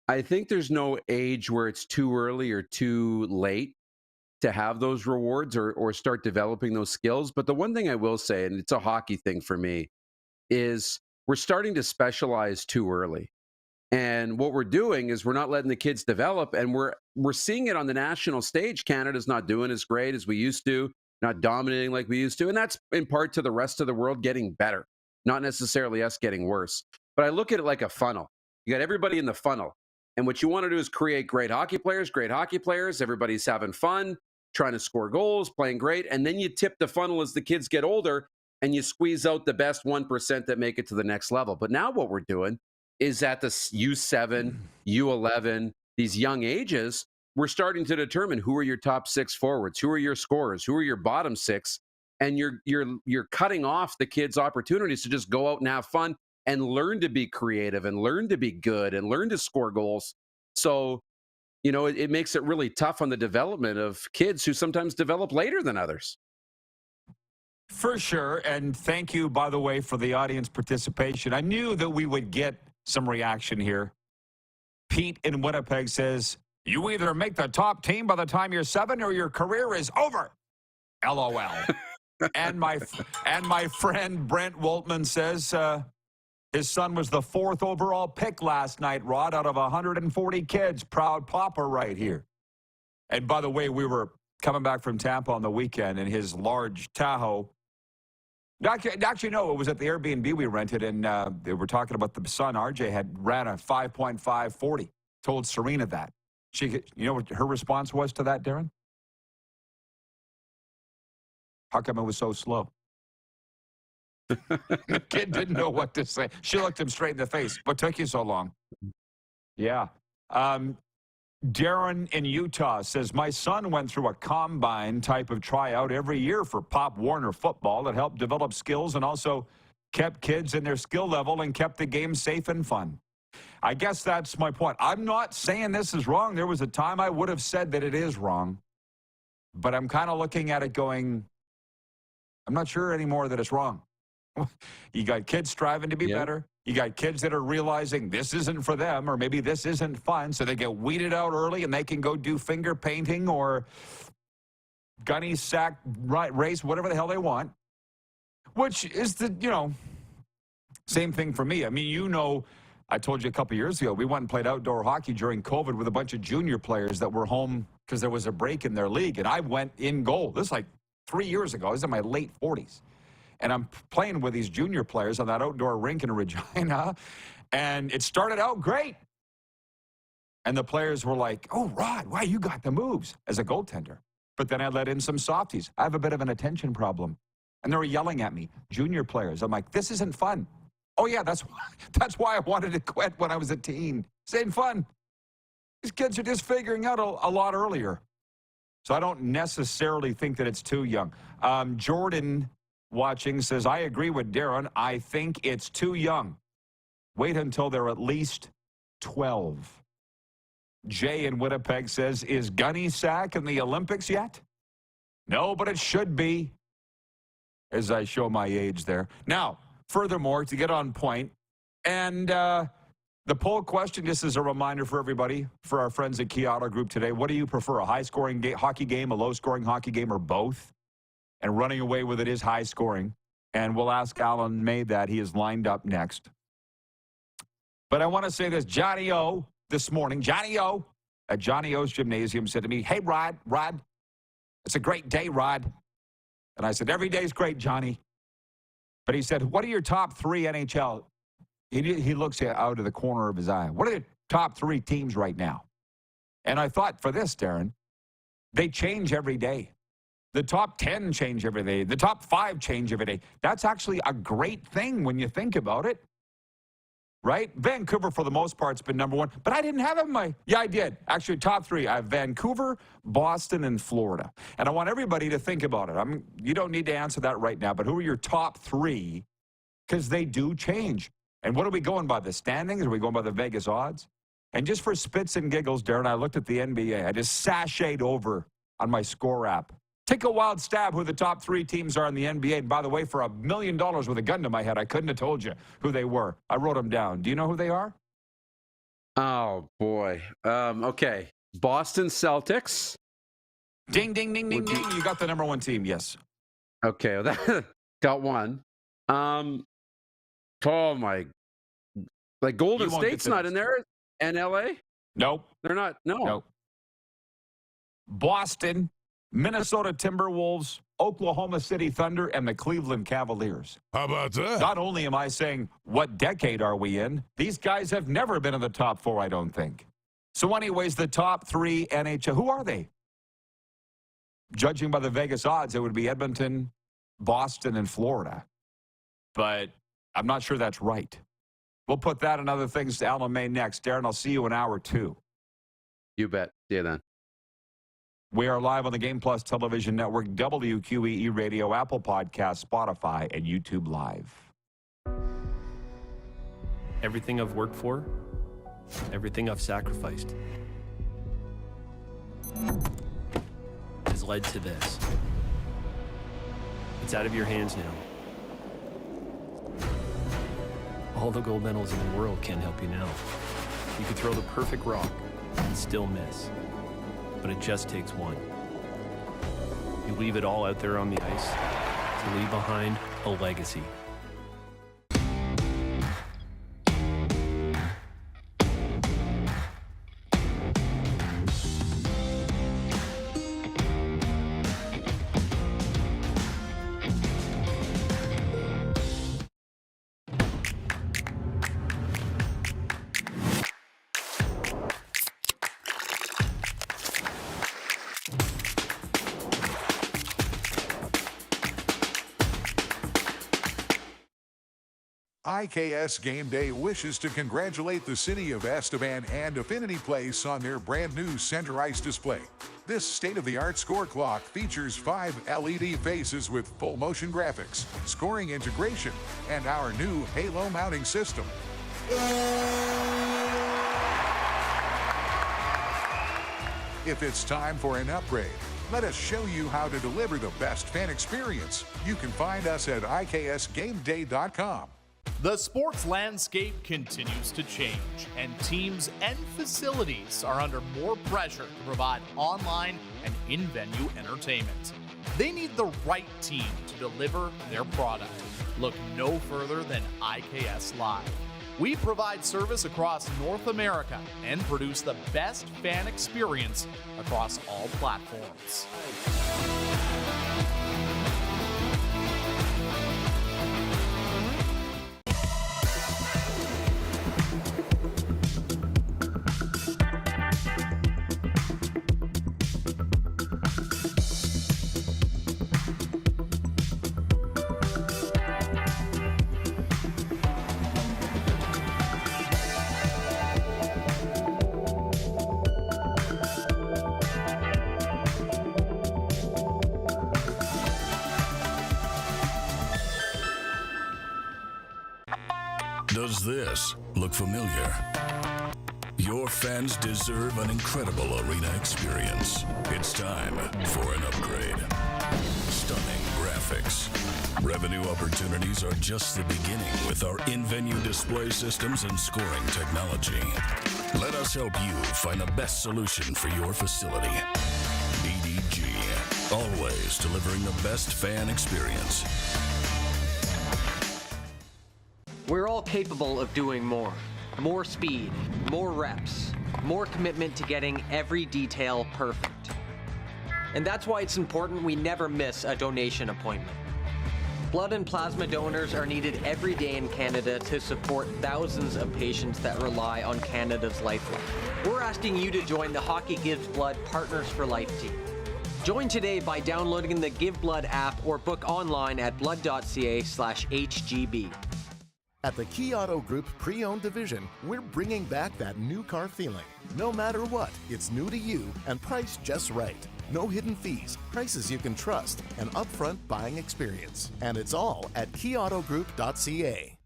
I think there's no age where it's too early or too late to have those rewards or start developing those skills. But the one thing I will say, and it's a hockey thing for me, is we're starting to specialize too early. And what we're doing is we're not letting the kids develop, and we're seeing it on the national stage. Canada's not doing as great as we used to, not dominating like we used to. And that's in part to the rest of the world getting better, not necessarily us getting worse. But I look at it like a funnel. You got everybody in the funnel. And what you want to do is create great hockey players. Everybody's having fun, trying to score goals, playing great. And then you tip the funnel as the kids get older, and you squeeze out the best 1% that make it to the next level. But now what we're doing is at the U7, U11, these young ages, we're starting to determine who are your top 6 forwards, who are your scorers, who are your bottom 6, and you're cutting off the kids' opportunities to just go out and have fun and learn to be creative and learn to be good and learn to score goals. So, it makes it really tough on the development of kids who sometimes develop later than others. For sure. And thank you, by the way, for the audience participation. I knew that we would get some reaction here. Pete in Winnipeg says, you either make the top team by the time you're 7 or your career is over. LOL. and my friend Brent Woltman says his son was the 4th overall pick last night, Rod, out of 140 kids. Proud papa right here. And by the way, we were coming back from Tampa on the weekend in his large Tahoe. Actually, no, it was at the Airbnb we rented, and they were talking about the son, RJ, had ran a 5.540. Told Serena that. You know what her response was to that, Darren? How come it was so slow? The kid didn't know what to say. She looked him straight in the face. What took you so long? Yeah. Darren in Utah says, my son went through a combine type of tryout every year for Pop Warner football that helped develop skills and also kept kids in their skill level and kept the game safe and fun. I guess that's my point. I'm not saying this is wrong. There was a time I would have said that it is wrong, but I'm kind of looking at it going, I'm not sure anymore that it's wrong. You got kids striving to be better. You got kids that are realizing this isn't for them, or maybe this isn't fun, so they get weeded out early and they can go do finger painting or gunny sack race, whatever the hell they want, which is the, same thing for me. I mean, I told you a couple years ago, we went and played outdoor hockey during COVID with a bunch of junior players that were home because there was a break in their league, and I went in goal. This is like 3 years ago. I was in my late 40s. And I'm playing with these junior players on that outdoor rink in Regina, and it started out great. And the players were like, oh, Rod, wow, you got the moves as a goaltender. But then I let in some softies. I have a bit of an attention problem. And they were yelling at me, junior players. I'm like, this isn't fun. Oh, yeah, that's why I wanted to quit when I was a teen. This ain't fun. These kids are just figuring out a lot earlier. So I don't necessarily think that it's too young. Jordan watching says, I agree with Darren. I think it's too young. Wait until they're at least 12. Jay in Winnipeg says, is gunny sack in the Olympics yet? No, but it should be, as I show my age there. Now, furthermore, to get on point, and the poll question, just as a reminder for everybody, for our friends at Key Auto Group today, what do you prefer, a high-scoring hockey game, a low-scoring hockey game, or both? And running away with it is high-scoring. And we'll ask Alan May that. He is lined up next. But I want to say this. Johnny O this morning, Johnny O at Johnny O's Gymnasium said to me, hey, Rod, it's a great day, Rod. And I said, every day's great, Johnny. But he said, what are your top 3 NHL? He looks out of the corner of his eye. What are the top 3 teams right now? And I thought for this, Darren, they change every day. The top 10 change every day. The top 5 change every day. That's actually a great thing when you think about it. Right? Vancouver, for the most part, has been number 1. But I didn't have it in my... Yeah, I did. Actually, top 3. I have Vancouver, Boston, and Florida. And I want everybody to think about it. You don't need to answer that right now, but who are your top 3? Because they do change. And what are we going by, the standings? Are we going by the Vegas odds? And just for spits and giggles, Darren, I looked at the NBA. I just sashayed over on my score app. Take a wild stab who the top 3 teams are in the NBA. And by the way, for $1 million with a gun to my head, I couldn't have told you who they were. I wrote them down. Do you know who they are? Oh, boy. Okay. Boston Celtics. Ding, ding, ding, ding, ding. You got the number 1 team, yes. Okay, that got one. Oh, my. Like Golden State's not in there? And LA? Nope. They're not? No. Nope. Boston, Minnesota Timberwolves, Oklahoma City Thunder, and the Cleveland Cavaliers. How about that? Not only am I saying, what decade are we in? These guys have never been in the top 4, I don't think. So anyways, the top 3 NHL, who are they? Judging by the Vegas odds, it would be Edmonton, Boston, and Florida. But I'm not sure that's right. We'll put that and other things to Alan May next. Darren, I'll see you in hour 2. You bet. See you then. We are live on the Game Plus Television Network, WQEE Radio, Apple Podcasts, Spotify, and YouTube Live. Everything I've worked for, everything I've sacrificed, has led to this. It's out of your hands now. All the gold medals in the world can't help you now. You could throw the perfect rock and still miss. But it just takes one. You leave it all out there on the ice to leave behind a legacy. IKS Game Day wishes to congratulate the city of Estevan and Affinity Place on their brand new center ice display. This state-of-the-art score clock features 5 LED faces with full motion graphics, scoring integration, and our new Halo mounting system. If it's time for an upgrade, let us show you how to deliver the best fan experience. You can find us at IKSGameDay.com. The sports landscape continues to change, and teams and facilities are under more pressure to provide online and in-venue entertainment. They need the right team to deliver their product. Look no further than IKS Live. We provide service across North America and produce the best fan experience across all platforms. Does this look familiar? Your fans deserve an incredible arena experience. It's time for an upgrade. Stunning graphics, Revenue opportunities are just the beginning with our in-venue display systems and scoring technology. Let us help you find the best solution for your facility. BDG, always delivering the best fan experience. We're all capable of doing more. More speed, more reps, more commitment to getting every detail perfect. And that's why it's important we never miss a donation appointment. Blood and plasma donors are needed every day in Canada to support thousands of patients that rely on Canada's lifeline. We're asking you to join the Hockey Gives Blood Partners for Life team. Join today by downloading the Give Blood app or book online at blood.ca/HGB. At the Key Auto Group Pre-Owned Division, we're bringing back that new car feeling. No matter what, it's new to you and priced just right. No hidden fees, prices you can trust, an upfront buying experience. And it's all at keyautogroup.ca.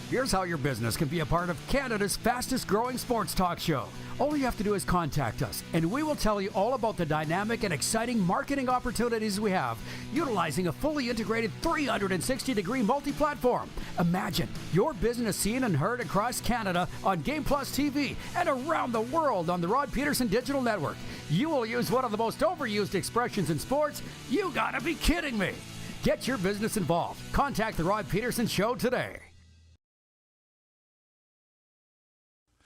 Here's how your business can be a part of Canada's fastest growing sports talk show. All you have to do is contact us, and we will tell you all about the dynamic and exciting marketing opportunities we have, utilizing a fully integrated 360-degree multi-platform. Imagine your business seen and heard across Canada on Game Plus TV and around the world on the Rod Pedersen Digital Network. You will use one of the most overused expressions in sports. You gotta be kidding me. Get your business involved. Contact the Rod Pedersen Show today.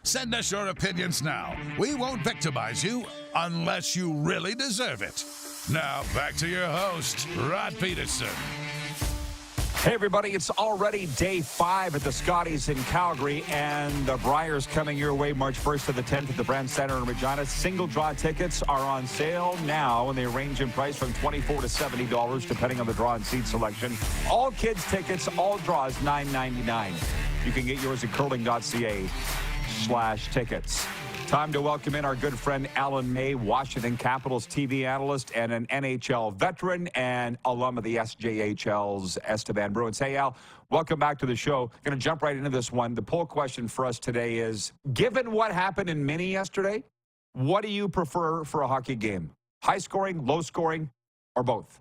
Send us your opinions now. We won't victimize you unless you really deserve it. Now, back to your host, Rod Pedersen. Hey, everybody, it's already day 5 at the Scotties in Calgary, and the Briers coming your way March 1st to the 10th at the Brand Center in Regina. Single draw tickets are on sale now, and they range in price from $24 to $70, depending on the draw and seat selection. All kids tickets, all draws, $9.99. You can get yours at curling.ca/tickets. Time to welcome in our good friend Alan May, Washington Capitals TV analyst and an NHL veteran and alum of the SJHL's Estevan Bruins. Hey, Al, welcome back to the show. Going to jump right into this one. The poll question for us today is, given what happened in Mini yesterday, what do you prefer for a hockey game? High scoring, low scoring, or both?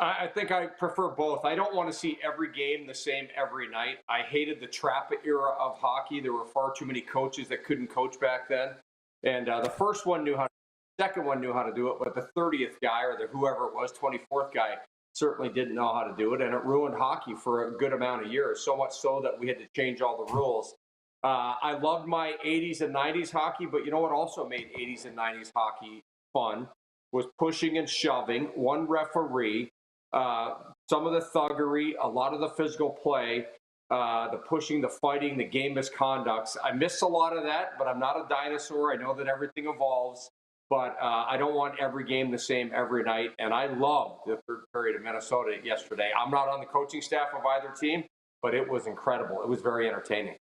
I think I prefer both. I don't want to see every game the same every night. I hated the trap era of hockey. There were far too many coaches that couldn't coach back then. And the first one knew how to, the second one knew how to do it, but the 30th guy or the whoever it was, 24th guy, certainly didn't know how to do it. And it ruined hockey for a good amount of years, so much so that we had to change all the rules. I loved my 80s and 90s hockey, but you know what also made 80s and 90s hockey fun was pushing and shoving, one referee, some of the thuggery, a lot of the physical play, the pushing, the fighting, the game misconducts. I miss a lot of that, but I'm not a dinosaur. I know that everything evolves, but I don't want every game the same every night. And I loved the third period of Minnesota yesterday. I'm not on the coaching staff of either team, but it was incredible. It was very entertaining.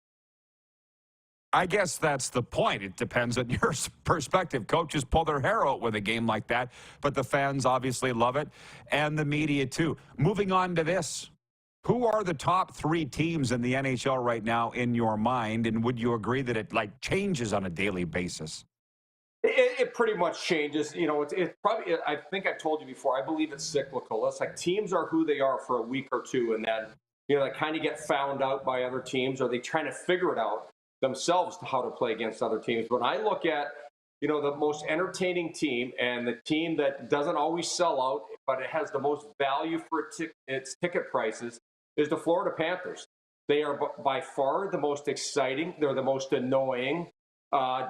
I guess that's the point. It depends on your perspective. Coaches pull their hair out with a game like that, but the fans obviously love it, and the media too. Moving on to this. Who are the top 3 teams in the NHL right now in your mind, and would you agree that it changes on a daily basis? It pretty much changes. You know, it's probably, I think I told you before, I believe it's cyclical. It's like teams are who they are for a week or two, and then, you know, they kind of get found out by other teams, or they trying to figure it out themselves how to play against other teams. When I look at, you know, the most entertaining team and the team that doesn't always sell out, but it has the most value for its ticket prices, is the Florida Panthers. They are by far the most exciting. They're the most annoying,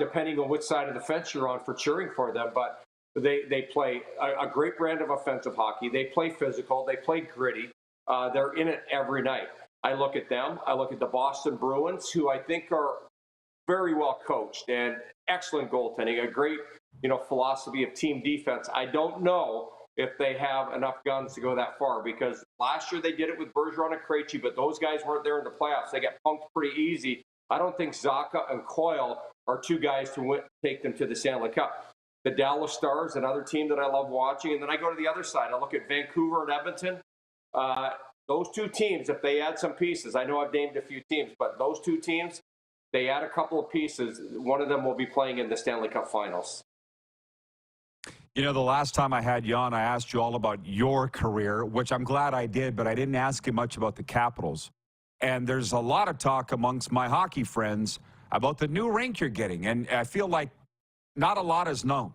depending on which side of the fence you're on for cheering for them. But they play a great brand of offensive hockey. They play physical. They play gritty. They're in it every night. I look at them. I look at the Boston Bruins, who I think are very well coached and excellent goaltending, a great, you know, philosophy of team defense. I don't know if they have enough guns to go that far, because last year they did it with Bergeron and Krejci, but those guys weren't there in the playoffs. They got punked pretty easy. I don't think Zacha and Coyle are 2 guys to take them to the Stanley Cup. The Dallas Stars, another team that I love watching. And then I go to the other side. I look at Vancouver and Edmonton. Those 2 teams, if they add some pieces, I know I've named a few teams, but those 2 teams, they add a couple of pieces, one of them will be playing in the Stanley Cup Finals. You know, the last time I had you on, I asked you all about your career, which I'm glad I did, but I didn't ask you much about the Capitals. And there's a lot of talk amongst my hockey friends about the new rink you're getting, and I feel like not a lot is known.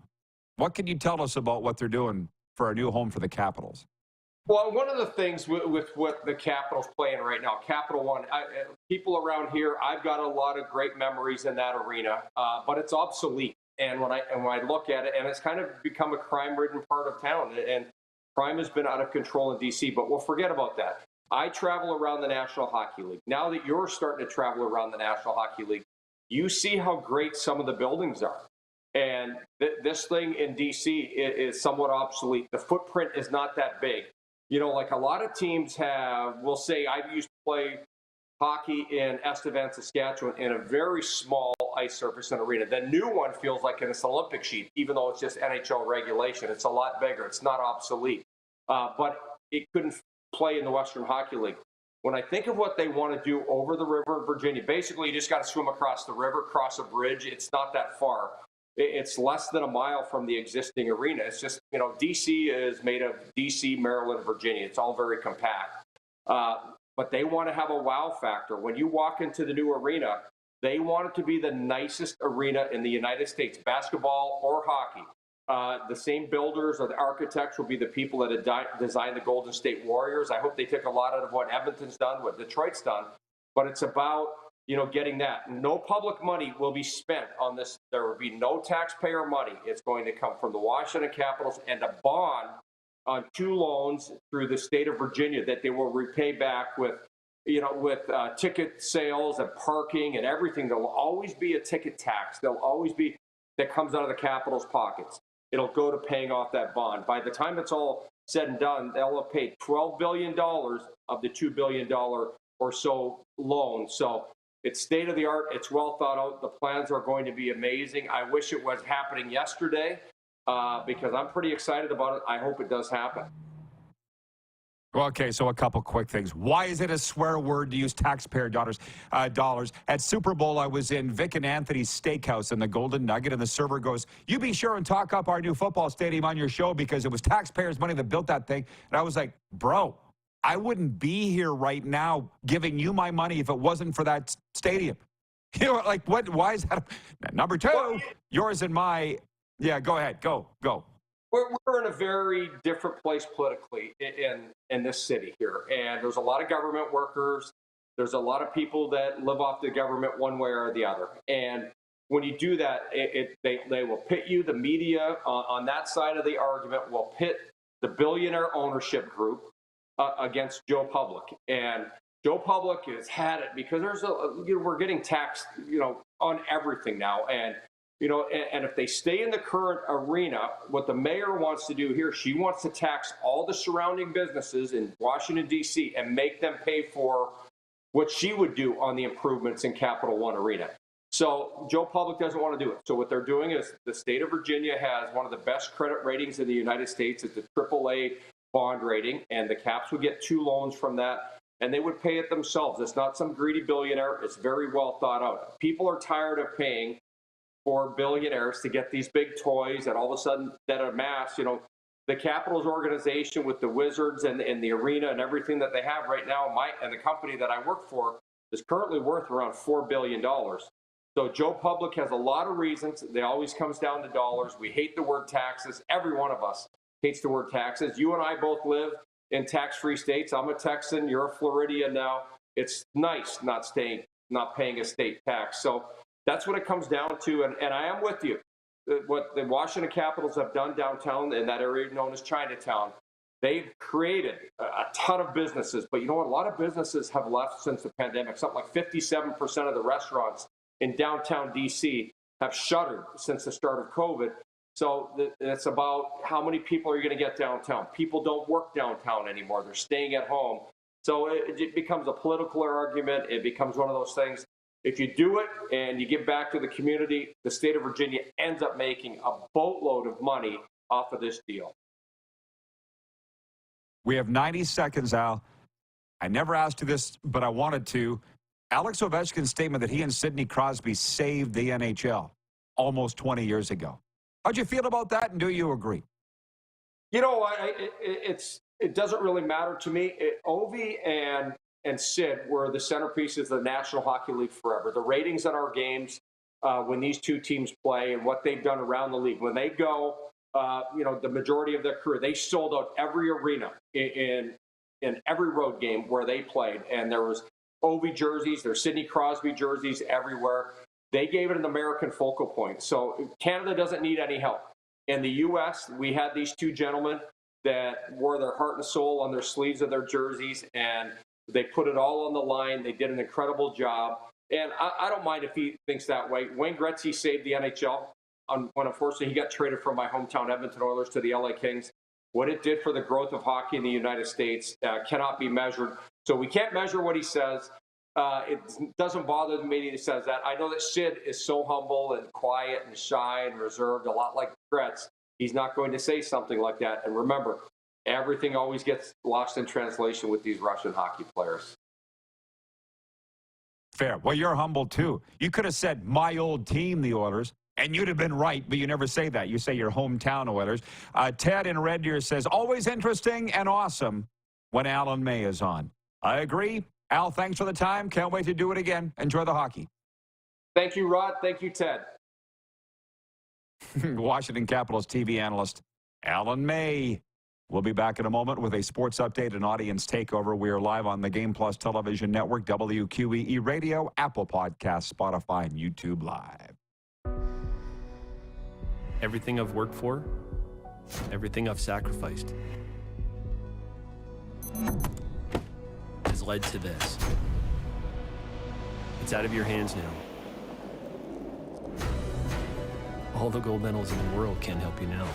What can you tell us about what they're doing for a new home for the Capitals? Well, one of the things with what the Capitals playing right now, Capital One, people around here, I've got a lot of great memories in that arena, but it's obsolete. And when I look at it, and it's kind of become a crime-ridden part of town, and crime has been out of control in D.C., but we'll forget about that. I travel around the National Hockey League. Now that you're starting to travel around the National Hockey League, you see how great some of the buildings are. And this thing in D.C. is somewhat obsolete. The footprint is not that big. You know, like a lot of teams have, we'll say, I used to play hockey in Estevan, Saskatchewan, in a very small ice surface and arena. The new one feels like it's an Olympic sheet, even though it's just NHL regulation. It's a lot bigger. It's not obsolete. But it couldn't play in the Western Hockey League. When I think of what they want to do over the river in Virginia, basically you just got to swim across the river, cross a bridge. It's not that far. It's less than a mile from the existing arena. It's just, you know, D.C. is made of D.C., Maryland, Virginia. It's all very compact. But they want to have a wow factor. When you walk into the new arena, they want it to be the nicest arena in the United States, basketball or hockey. The same builders or the architects will be the people that designed the Golden State Warriors. I hope they took a lot out of what Edmonton's done, what Detroit's done. But it's about, you know, getting that. No public money will be spent on this. There will be no taxpayer money. It's going to come from the Washington Capitals and a bond on 2 loans through the state of Virginia that they will repay back with, you know, with ticket sales and parking and everything. There will always be a ticket tax. There'll always be that comes out of the Capitals' pockets. It'll go to paying off that bond. By the time it's all said and done, they'll have paid $12 billion of the $2 billion or so loan. So it's state of the art. It's well thought out. The plans are going to be amazing. I wish it was happening yesterday because I'm pretty excited about it. I hope it does happen. Well, okay, so a couple quick things. Why is it a swear word to use taxpayer dollars? At Super Bowl, I was in Vic and Anthony's Steakhouse in the Golden Nugget, and the server goes, "You be sure and talk up our new football stadium on your show because it was taxpayers' money that built that thing." And I was like, bro, I wouldn't be here right now giving you my money if it wasn't for that stadium. You know, like, what? Why is that? Number 2, yours and my. Yeah, go ahead. Go. We're in a very different place politically in this city here. And there's a lot of government workers. There's a lot of people that live off the government one way or the other. And when you do that, they will pit you, the media on that side of the argument will pit the billionaire ownership group against Joe Public. And Joe Public has had it because we're getting taxed, you know, on everything now. And you know, and if they stay in the current arena, what the mayor wants to do here, she wants to tax all the surrounding businesses in Washington, D.C., and make them pay for what she would do on the improvements in Capital One Arena. So Joe Public doesn't want to do it. So what they're doing is the state of Virginia has one of the best credit ratings in the United States. It's a AAA bond rating, and the Caps would get 2 loans from that, and they would pay it themselves. It's not some greedy billionaire. It's very well thought out. People are tired of paying for billionaires to get these big toys and all of a sudden that amass, you know, the Capitals organization with the Wizards and the arena and everything that they have right now, and the company that I work for is currently worth around $4 billion. So Joe Public has a lot of reasons. It always comes down to dollars. We hate the word taxes. Every one of us hates the word taxes. You and I both live in tax-free states. I'm a Texan. You're a Floridian now. It's nice not paying a state tax. So that's what it comes down to, and I am with you. What the Washington Capitals have done downtown in that area known as Chinatown, they've created a ton of businesses. But you know what? A lot of businesses have left since the pandemic. Something like 57% of the restaurants in downtown D.C. have shuttered since the start of COVID. So it's about how many people are you going to get downtown. People don't work downtown anymore. They're staying at home. So it becomes a political argument. It becomes one of those things. If you do it and you give back to the community, the state of Virginia ends up making a boatload of money off of this deal. We have 90 seconds, Al. I never asked you this, but I wanted to. Alex Ovechkin's statement that he and Sidney Crosby saved the NHL almost 20 years ago. How'd you feel about that, and do you agree? You know what? It doesn't really matter to me. Ovi and Sid were the centerpieces of the National Hockey League forever. The ratings on our games when these two teams play and what they've done around the league. When they go, the majority of their career, they sold out every arena in every road game where they played. And there was Ovi jerseys, there's Sidney Crosby jerseys everywhere. They gave it an American focal point. So Canada doesn't need any help. In the U.S., we had these two gentlemen that wore their heart and soul on their sleeves of their jerseys, and they put it all on the line. They did an incredible job. And I don't mind if he thinks that way. Wayne Gretzky saved the NHL when, unfortunately, he got traded from my hometown Edmonton Oilers to the LA Kings. What it did for the growth of hockey in the United States cannot be measured. So we can't measure what he says. It doesn't bother me that he says that. I know that Sid is so humble and quiet and shy and reserved, a lot like Gretz. He's not going to say something like that. And remember, everything always gets lost in translation with these Russian hockey players. Fair. Well, you're humble, too. You could have said, my old team, the Oilers, and you'd have been right, but you never say that. You say your hometown Oilers. Ted in Red Deer says, always interesting and awesome when Alan May is on. I agree. Al, thanks for the time. Can't wait to do it again. Enjoy the hockey. Thank you, Rod. Thank you, Ted. Washington Capitals TV analyst Alan May. We'll be back in a moment with a sports update and audience takeover. We are live on the Game Plus television network, WQEE Radio, Apple Podcasts, Spotify, and YouTube Live. Everything I've worked for, everything I've sacrificed, has led to this. It's out of your hands now. All the gold medals in the world can't help you now.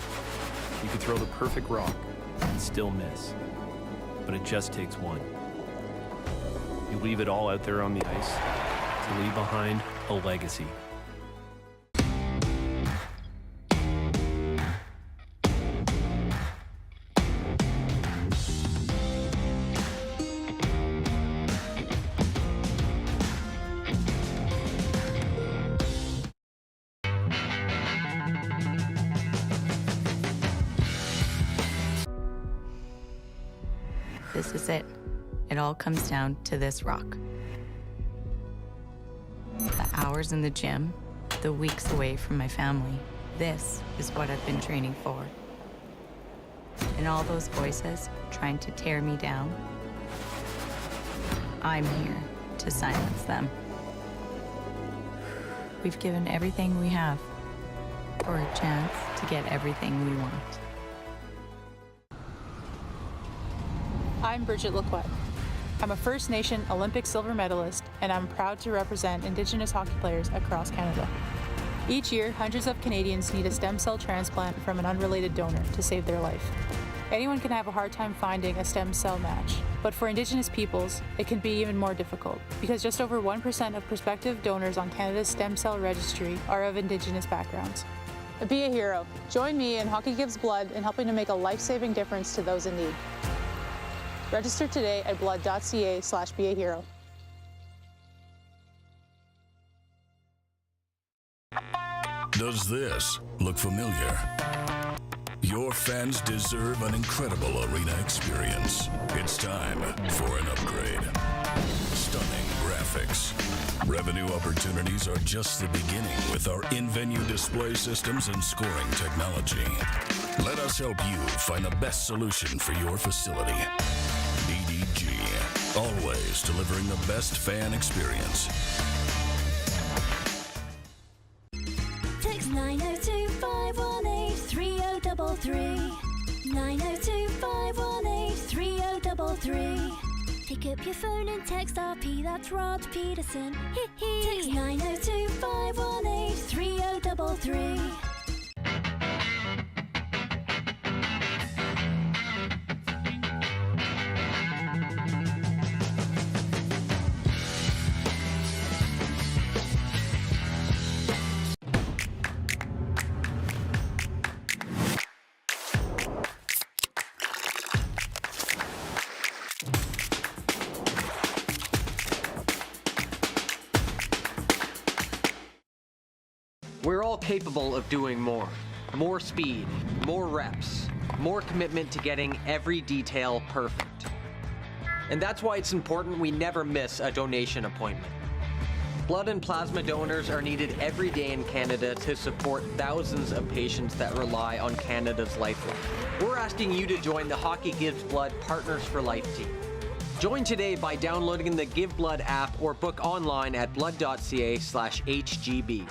You could throw the perfect rock and still miss, but it just takes one. You leave it all out there on the ice to leave behind a legacy. This is it. It all comes down to this rock. The hours in the gym, the weeks away from my family. This is what I've been training for. And all those voices trying to tear me down, I'm here to silence them. We've given everything we have for a chance to get everything we want. I'm Bridget Lacquette. I'm a First Nation Olympic silver medalist, and I'm proud to represent Indigenous hockey players across Canada. Each year, hundreds of Canadians need a stem cell transplant from an unrelated donor to save their life. Anyone can have a hard time finding a stem cell match, but for Indigenous peoples, it can be even more difficult because just over 1% of prospective donors on Canada's stem cell registry are of Indigenous backgrounds. Be a hero. Join me in Hockey Gives Blood in helping to make a life-saving difference to those in need. Register today at blood.ca/beahero. Does this look familiar? Your fans deserve an incredible arena experience. It's time for an upgrade. Stunning graphics. Revenue opportunities are just the beginning with our in-venue display systems and scoring technology. Let us help you find the best solution for your facility. DDG, always delivering the best fan experience. Text 902-518-3033. 902-518-3033. Pick up your phone and text RP, that's Rod Pedersen. Text 902-518-3033. We're all capable of doing more. More speed, more reps, more commitment to getting every detail perfect. And that's why it's important we never miss a donation appointment. Blood and plasma donors are needed every day in Canada to support thousands of patients that rely on Canada's lifeline. We're asking you to join the Hockey Gives Blood Partners for Life team. Join today by downloading the Give Blood app or book online at blood.ca/HGB.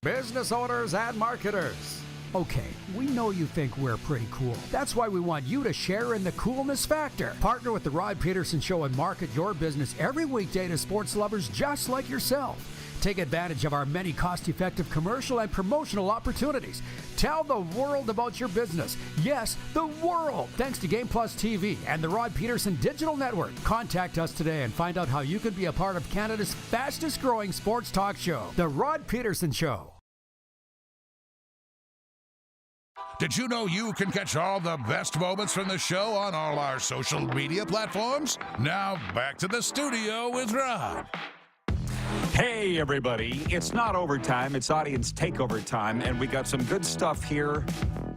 Business owners and marketers. Okay, we know you think we're pretty cool. That's why we want you to share in the coolness factor. Partner with The Rod Pedersen Show and market your business every weekday to sports lovers just like yourself. Take advantage of our many cost-effective commercial and promotional opportunities. Tell the world about your business. Yes, the world. Thanks to Game Plus TV and the Rod Pedersen Digital Network. Contact us today and find out how you can be a part of Canada's fastest-growing sports talk show, The Rod Pedersen Show. Did you know you can catch all the best moments from the show on all our social media platforms? Now, back to the studio with Rod. Hey, everybody. It's not overtime. It's audience takeover time, and we got some good stuff here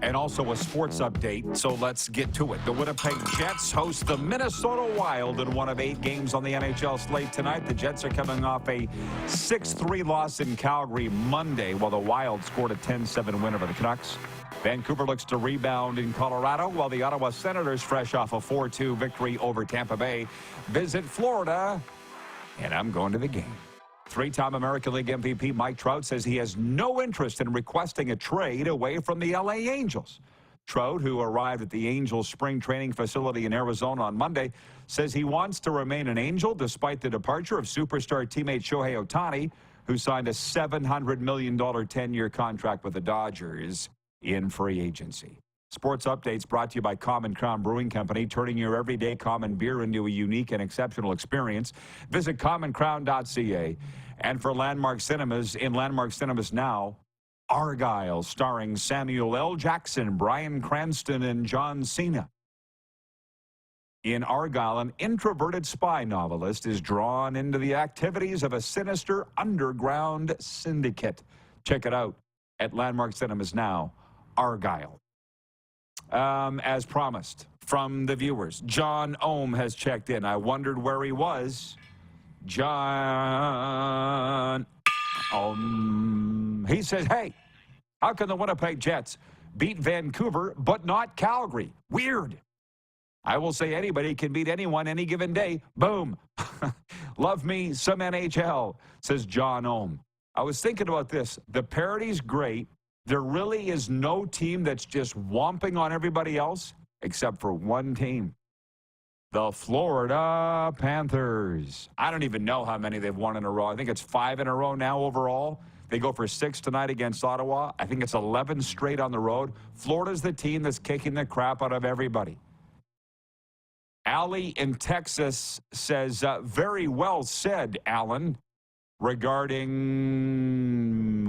and also a sports update, so let's get to it. The Winnipeg Jets host the Minnesota Wild in one of 8 games on the NHL slate tonight. The Jets are coming off a 6-3 loss in Calgary Monday, while the Wild scored a 10-7 win over the Canucks. Vancouver looks to rebound in Colorado, while the Ottawa Senators, fresh off a 4-2 victory over Tampa Bay, visit Florida, and I'm going to the game. 3-time American League MVP Mike Trout says he has no interest in requesting a trade away from the LA Angels. Trout, who arrived at the Angels spring training facility in Arizona on Monday, says he wants to remain an Angel despite the departure of superstar teammate Shohei Ohtani, who signed a $700 million 10-year contract with the Dodgers in free agency. Sports updates brought to you by Common Crown Brewing Company, turning your everyday common beer into a unique and exceptional experience. Visit commoncrown.ca. And for Landmark Cinemas, in Landmark Cinemas now, Argyle, starring Samuel L. Jackson, Bryan Cranston, and John Cena. In Argyle, an introverted spy novelist is drawn into the activities of a sinister underground syndicate. Check it out at Landmark Cinemas now, Argyle. As promised from the viewers, John Ohm has checked in. I wondered where he was. John Ohm. He says, hey, how can the Winnipeg Jets beat Vancouver but not Calgary? Weird. I will say anybody can beat anyone any given day. Boom. Love me some NHL, says John Ohm. I was thinking about this. The parody's great. There really is no team that's just whomping on everybody else except for one team. The Florida Panthers. I don't even know how many they've won in a row. I think it's 5 in a row now overall. They go for 6 tonight against Ottawa. I think it's 11 straight on the road. Florida's the team that's kicking the crap out of everybody. Allie in Texas says, very well said, Alan. Regarding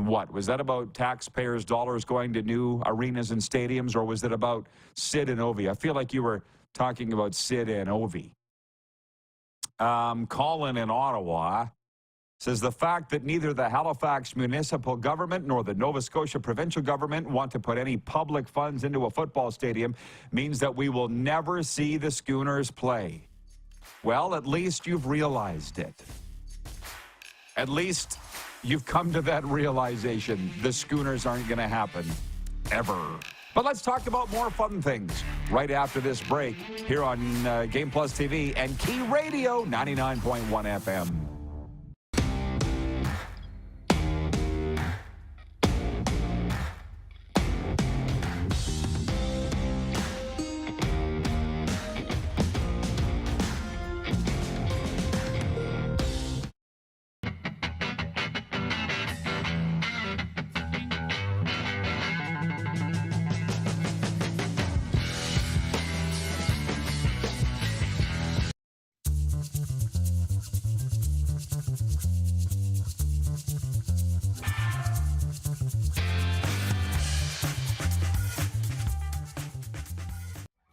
what? Was that about taxpayers' dollars going to new arenas and stadiums, or was it about Sid and Ovi? I feel like you were talking about Sid and Ovi. Colin in Ottawa says the fact that neither the Halifax municipal government nor the Nova Scotia provincial government want to put any public funds into a football stadium means that we will never see the Schooners play. Well, at least you've realized it. At least you've come to that realization. The Schooners aren't going to happen ever. But let's talk about more fun things right after this break here on Game Plus TV and Key Radio 99.1 FM.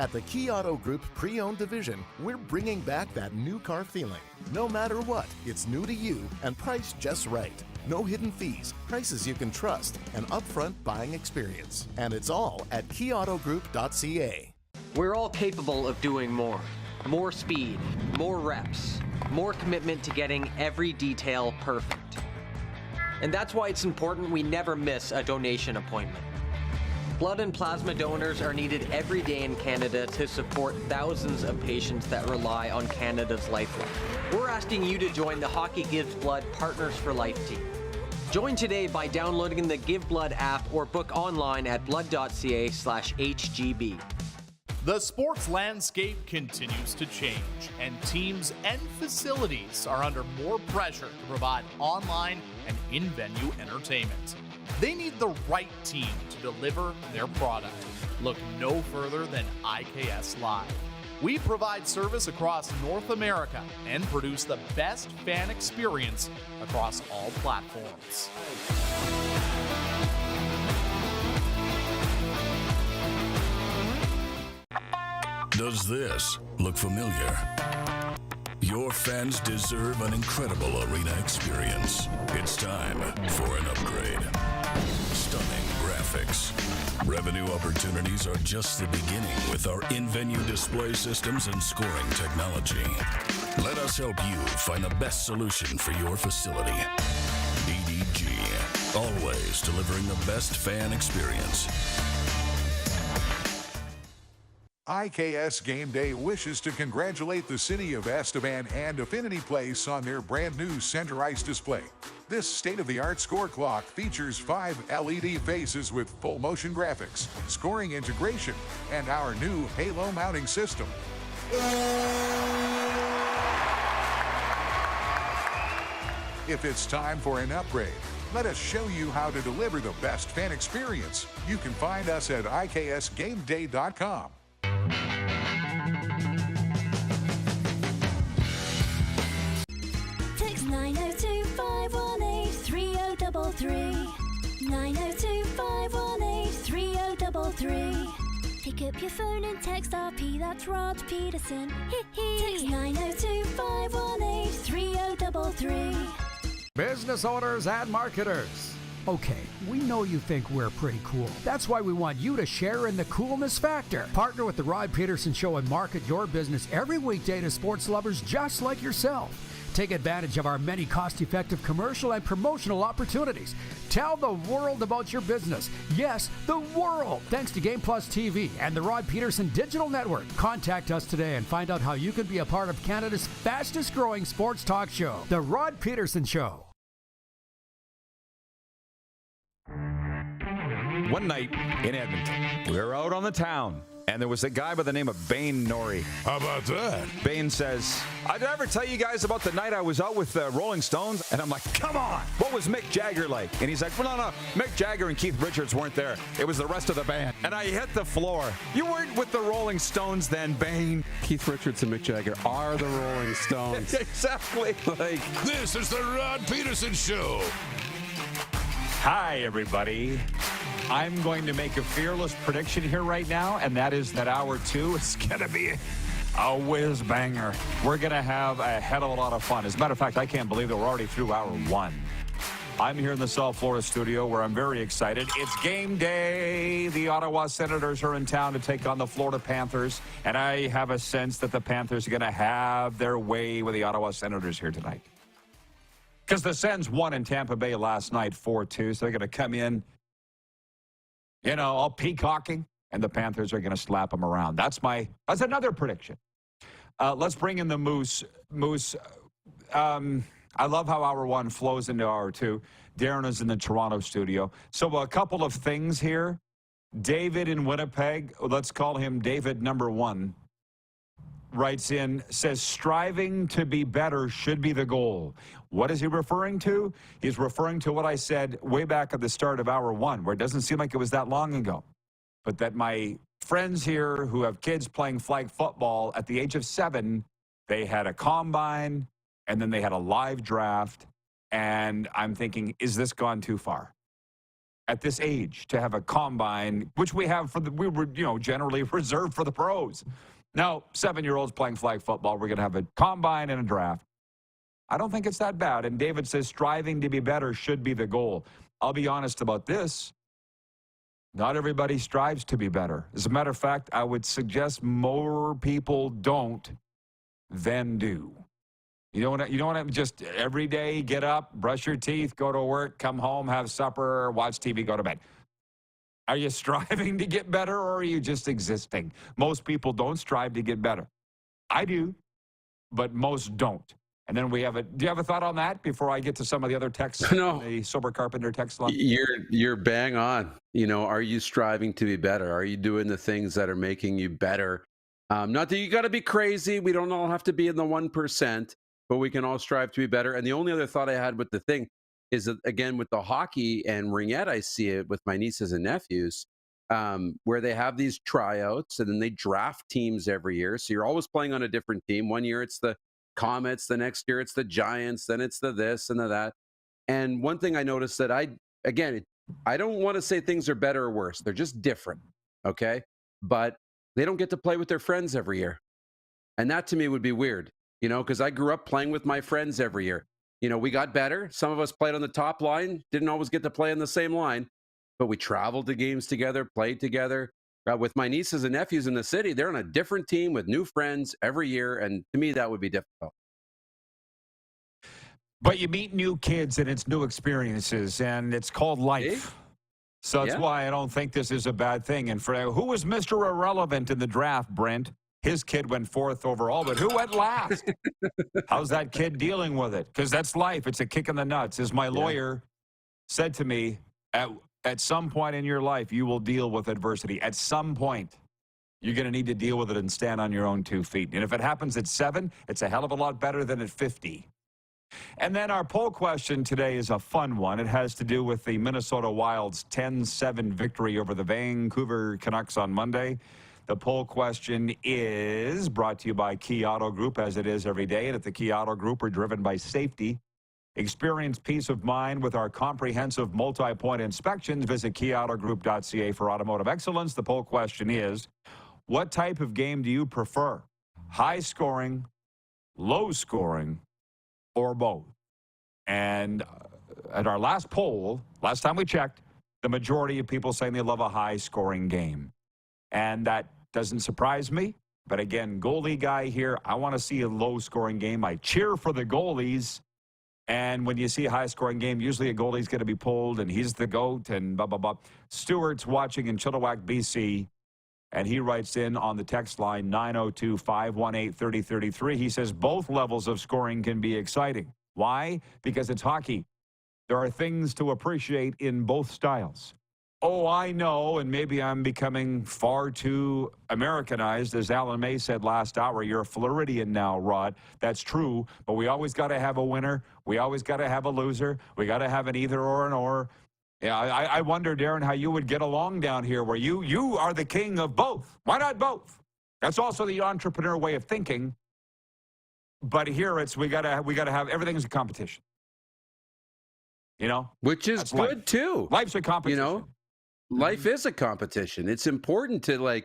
At the Key Auto Group Pre-Owned Division, we're bringing back that new car feeling. No matter what, it's new to you and priced just right. No hidden fees, prices you can trust, an upfront buying experience. And it's all at keyautogroup.ca. We're all capable of doing more. More speed, more reps, more commitment to getting every detail perfect. And that's why it's important we never miss a donation appointment. Blood and plasma donors are needed every day in Canada to support thousands of patients that rely on Canada's lifeline. We're asking you to join the Hockey Gives Blood Partners for Life team. Join today by downloading the Give Blood app or book online at blood.ca/HGB. The sports landscape continues to change, and teams and facilities are under more pressure to provide online and in-venue entertainment. They need the right team to deliver their product. Look no further than IKS Live. We provide service across North America and produce the best fan experience across all platforms. Does this look familiar? Your fans deserve an incredible arena experience. It's time for an upgrade. Stunning graphics. Revenue opportunities are just the beginning with our in-venue display systems and scoring technology. Let us help you find the best solution for your facility. EDG, always delivering the best fan experience. IKS Game Day wishes to congratulate the city of Estevan and Affinity Place on their brand new center ice display. This state-of-the-art score clock features 5 LED faces with full motion graphics, scoring integration, and our new halo mounting system. If it's time for an upgrade, let us show you how to deliver the best fan experience. You can find us at iksgameday.com. Text 902-518-3033. 902-518-3033. Pick up your phone and text RP, that's Rod Pedersen. Text 902-518-3033. Business owners and marketers. Okay, we know you think we're pretty cool. That's why we want you to share in the coolness factor. Partner with the Rod Pedersen Show and market your business every weekday to sports lovers just like yourself. Take advantage of our many cost-effective commercial and promotional opportunities. Tell the world about your business. Yes, the world. Thanks to Game Plus TV and the Rod Pedersen Digital Network. Contact us today and find out how you can be a part of Canada's fastest-growing sports talk show, The Rod Pedersen Show. One night in Edmonton, we were out on the town, and there was a guy by the name of Bain Norrie. How about that? Bain says, "I'd ever tell you guys about the night I was out with the Rolling Stones?" And I'm like, "Come on, what was Mick Jagger like?" And he's like, "Well, no, Mick Jagger and Keith Richards weren't there. It was the rest of the band." And I hit the floor. "You weren't with the Rolling Stones then, Bain." Keith Richards and Mick Jagger are the Rolling Stones. Exactly. This is the Rod Pedersen Show. Hi, everybody. I'm going to make a fearless prediction here right now, and that is that hour 2 is going to be a whiz banger. We're going to have a hell of a lot of fun. As a matter of fact, I can't believe that we're already through hour 1. I'm here in the South Florida studio where I'm very excited. It's game day. The Ottawa Senators are in town to take on the Florida Panthers, and I have a sense that the Panthers are going to have their way with the Ottawa Senators here tonight. Because the Sens won in Tampa Bay last night 4-2, so they're going to come in, you know, all peacocking, and the Panthers are going to slap them around. That's another prediction. Let's bring in the Moose. Moose, I love how hour 1 flows into hour 2. Darren is in the Toronto studio. So a couple of things here. David in Winnipeg, let's call him David number 1, writes in, says, striving to be better should be the goal. What is he referring to? He's referring to what I said way back at the start of hour 1, where it doesn't seem like it was that long ago. But that my friends here who have kids playing flag football at the age of 7, they had a combine, and then they had a live draft. And I'm thinking, is this gone too far? at this age to have a combine, which we have we were, generally reserved for the pros. Now, 7-year-olds playing flag football, we're going to have a combine and a draft. I don't think it's that bad. And David says striving to be better should be the goal. I'll be honest about this. Not everybody strives to be better. As a matter of fact, I would suggest more people don't than do. You don't want to just every day get up, brush your teeth, go to work, come home, have supper, watch TV, go to bed. Are you striving to get better, or are you just existing? Most people don't strive to get better. I do, but most don't. And then do you have a thought on that before I get to some of the other texts? No. The Sober Carpenter text line? You're bang on. Are you striving to be better? Are you doing the things that are making you better? Not that you got to be crazy. We don't all have to be in the 1%, but we can all strive to be better. And the only other thought I had with the thing is that, again, with the hockey and ringette, I see it with my nieces and nephews, where they have these tryouts and then they draft teams every year. So you're always playing on a different team. One year it's the Comets, the next year it's the Giants, then it's the this and the that. And one thing I noticed that I don't want to say things are better or worse. They're just different, okay? But they don't get to play with their friends every year. And that to me would be weird, because I grew up playing with my friends every year. We got better. Some of us played on the top line, didn't always get to play on the same line, but we traveled to games together, played together. With my nieces and nephews in the city, they're on a different team with new friends every year, and to me, that would be difficult. But you meet new kids, and it's new experiences, and it's called life. So that's why I don't think this is a bad thing. And for who was Mr. Irrelevant in the draft, Brent? His kid went 4th overall, but who went last? How's that kid dealing with it? Because that's life. It's a kick in the nuts. As my lawyer said to me, at some point in your life, you will deal with adversity. At some point, you're going to need to deal with it and stand on your own 2 feet. And if it happens at 7, it's a hell of a lot better than at 50. And then our poll question today is a fun one. It has to do with the Minnesota Wild's 10-7 victory over the Vancouver Canucks on Monday. The poll question is brought to you by Key Auto Group, as it is every day. And at the Key Auto Group, we're driven by safety. Experience peace of mind with our comprehensive multi-point inspections. Visit keyautogroup.ca for automotive excellence. The poll question is, what type of game do you prefer? High scoring, low scoring, or both? And at our last poll, last time we checked, the majority of people saying they love a high scoring game. And that doesn't surprise me. But again, goalie guy here, I want to see a low scoring game. I cheer for the goalies. And when you see a high-scoring game, usually a goalie's going to be pulled, and he's the GOAT, and blah, blah, blah. Stuart's watching in Chilliwack, BC, and he writes in on the text line 902-518-3033. He says both levels of scoring can be exciting. Why? Because it's hockey. There are things to appreciate in both styles. Oh, I know, and maybe I'm becoming far too Americanized. As Alan May said last hour, you're a Floridian now, Rod. That's true, but we always got to have a winner. We always got to have a loser. We got to have an either or an or. Yeah, I wonder, Darren, how you would get along down here where you are the king of both. Why not both? That's also the entrepreneur way of thinking. But here it's we gotta have everything's a competition. Which is good life. too. Life's a competition. Life is a competition. It's important to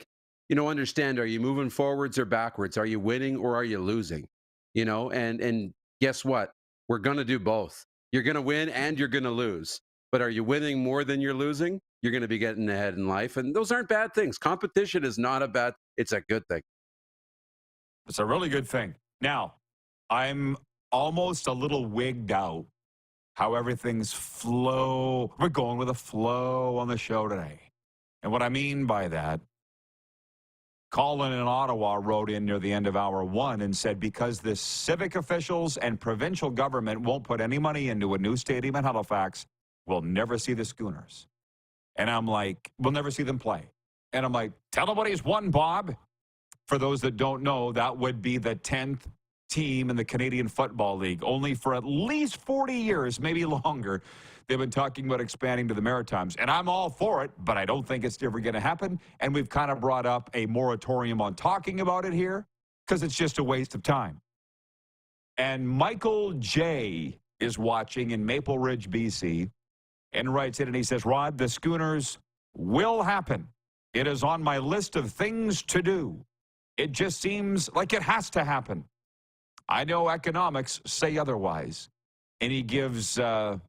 understand, are you moving forwards or backwards? Are you winning or are you losing? And guess what? We're going to do both. You're going to win and you're going to lose. But are you winning more than you're losing? You're going to be getting ahead in life. And those aren't bad things. Competition is not a bad, it's a good thing. It's a really good thing. Now, I'm almost a little wigged out how everything's flow. We're going with a flow on the show today. And what I mean by that, Colin in Ottawa wrote in near the end of hour 1 and said, because the civic officials and provincial government won't put any money into a new stadium in Halifax, we'll never see the Schooners. And I'm like, we'll never see them play. And I'm like, tell them what he's won, Bob. For those that don't know, that would be the 10th team in the Canadian Football League. Only for at least 40 years, maybe longer, they've been talking about expanding to the Maritimes. And I'm all for it, but I don't think it's ever going to happen. And we've kind of brought up a moratorium on talking about it here because it's just a waste of time. And Michael J. is watching in Maple Ridge, BC. and writes in and he says, Rod, the Schooners will happen. It is on my list of things to do. It just seems like it has to happen. I know economics say otherwise. And he gives the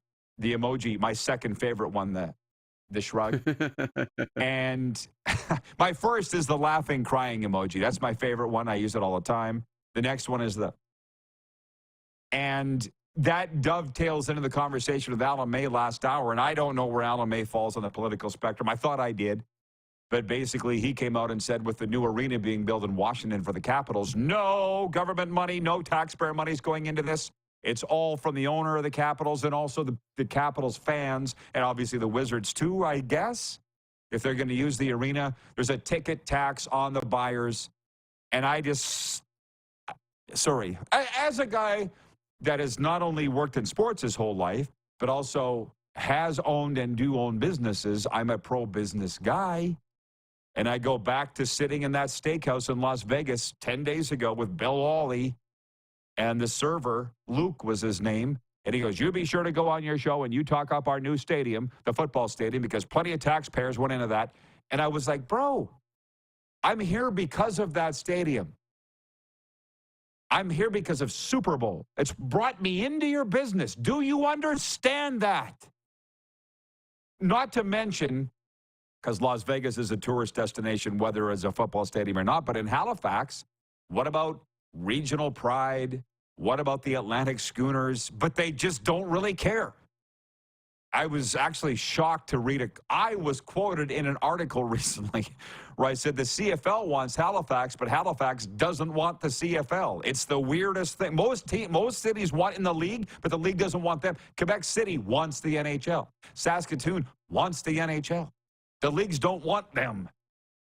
emoji, my second favorite one, the shrug. And my first is the laughing, crying emoji. That's my favorite one. I use it all the time. The next one is and that dovetails into the conversation with Alan May last hour. And I don't know where Alan May falls on the political spectrum. I thought I did. But basically, he came out and said with the new arena being built in Washington for the Capitals, no government money, no taxpayer money is going into this. It's all from the owner of the Capitals and also the Capitals fans and obviously the Wizards too, I guess. If they're going to use the arena, there's a ticket tax on the buyers. And I just, sorry, as a guy that has not only worked in sports his whole life, but also has owned and do own businesses, I'm a pro-business guy. And I go back to sitting in that steakhouse in Las Vegas 10 days ago with Bill Awley and the server, Luke was his name. And he goes, you be sure to go on your show and you talk up our new stadium, the football stadium, because plenty of taxpayers went into that. And I was like, bro, I'm here because of that stadium. I'm here because of Super Bowl. It's brought me into your business. Do you understand that? Not to mention, because Las Vegas is a tourist destination, whether it's a football stadium or not, but in Halifax, what about regional pride? What about the Atlantic Schooners? But they just don't really care. I was actually shocked to read it. I was quoted in an article recently where I said the CFL wants Halifax, but Halifax doesn't want the CFL. It's the weirdest thing. Most cities want in the league, but the league doesn't want them. Quebec City wants the NHL. Saskatoon wants the NHL. The leagues don't want them.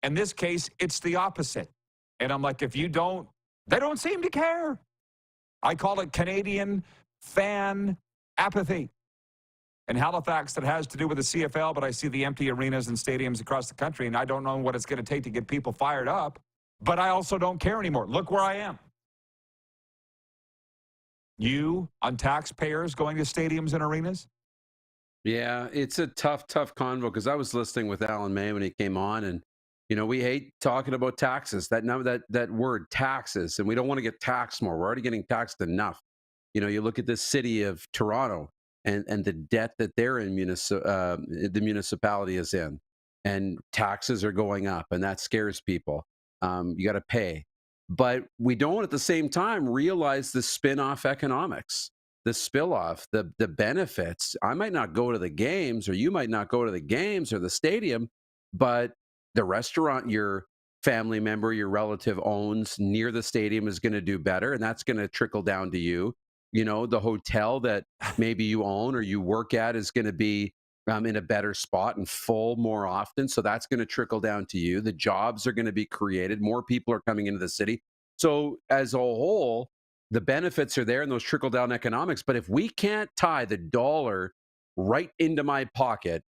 In this case, it's the opposite. And I'm like, if you don't, they don't seem to care. I call it Canadian fan apathy. In Halifax, that has to do with the CFL, but I see the empty arenas and stadiums across the country, and I don't know what it's going to take to get people fired up, but I also don't care anymore. Look where I am. You, on taxpayers going to stadiums and arenas? Yeah, it's a tough convo because I was listening with Alan May when he came on, and you know we hate talking about taxes. That word taxes, and we don't want to get taxed more. We're already getting taxed enough. You know, you look at the city of Toronto and the debt that they're in the municipality is in, and taxes are going up, and that scares people. You got to pay, but we don't at the same time realize the spin-off economics. The spill-off, the benefits. I might not go to the games, or you might not go to the games or the stadium, but the restaurant your family member, your relative owns near the stadium is going to do better, and that's going to trickle down to you. You know, the hotel that maybe you own or you work at is going to be in a better spot and full more often, so that's going to trickle down to you. The jobs are going to be created. More people are coming into the city. So as a whole, the benefits are there and those trickle-down economics. But if we can't tie the dollar right into my pocket,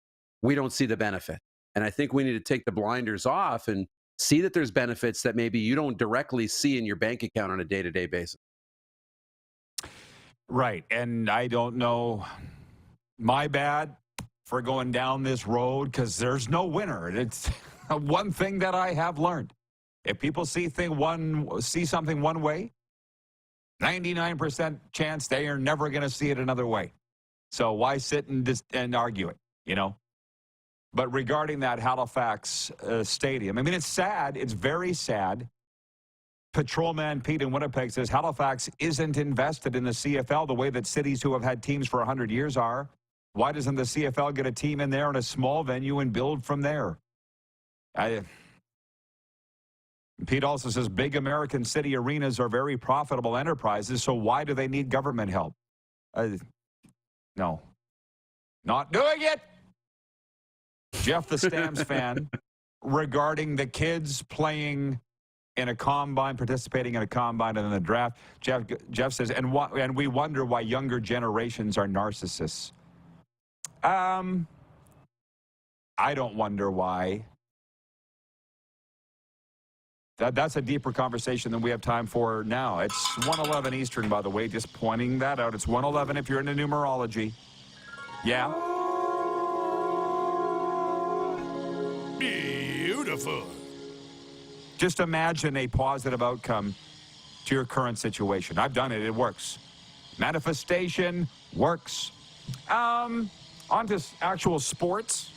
we don't see the benefit. And I think we need to take the blinders off and see that there's benefits that maybe you don't directly see in your bank account on a day-to-day basis. Right. And I don't know, my bad for going down this road because there's no winner. It's one thing that I have learned. If people see something one way, 99% chance they are never going to see it another way. So why sit and argue it, you know? But regarding that Halifax stadium, I mean, it's sad. It's very sad. Patrolman Pete in Winnipeg says Halifax isn't invested in the CFL the way that cities who have had teams for 100 years are. Why doesn't the CFL get a team in there in a small venue and build from there? Pete also says big American city arenas are very profitable enterprises, so why do they need government help? No. Not doing it! Jeff the Stamps fan, regarding the kids playing in a combine, participating in a combine and in the draft, Jeff says, and we wonder why younger generations are narcissists. I don't wonder why. That's a deeper conversation than we have time for now. It's 1:11 Eastern, by the way, just pointing that out. It's 1:11 if you're into numerology. Yeah. beautiful. Just imagine a positive outcome to your current situation. I've done it. It works. Manifestation works. On to actual sports.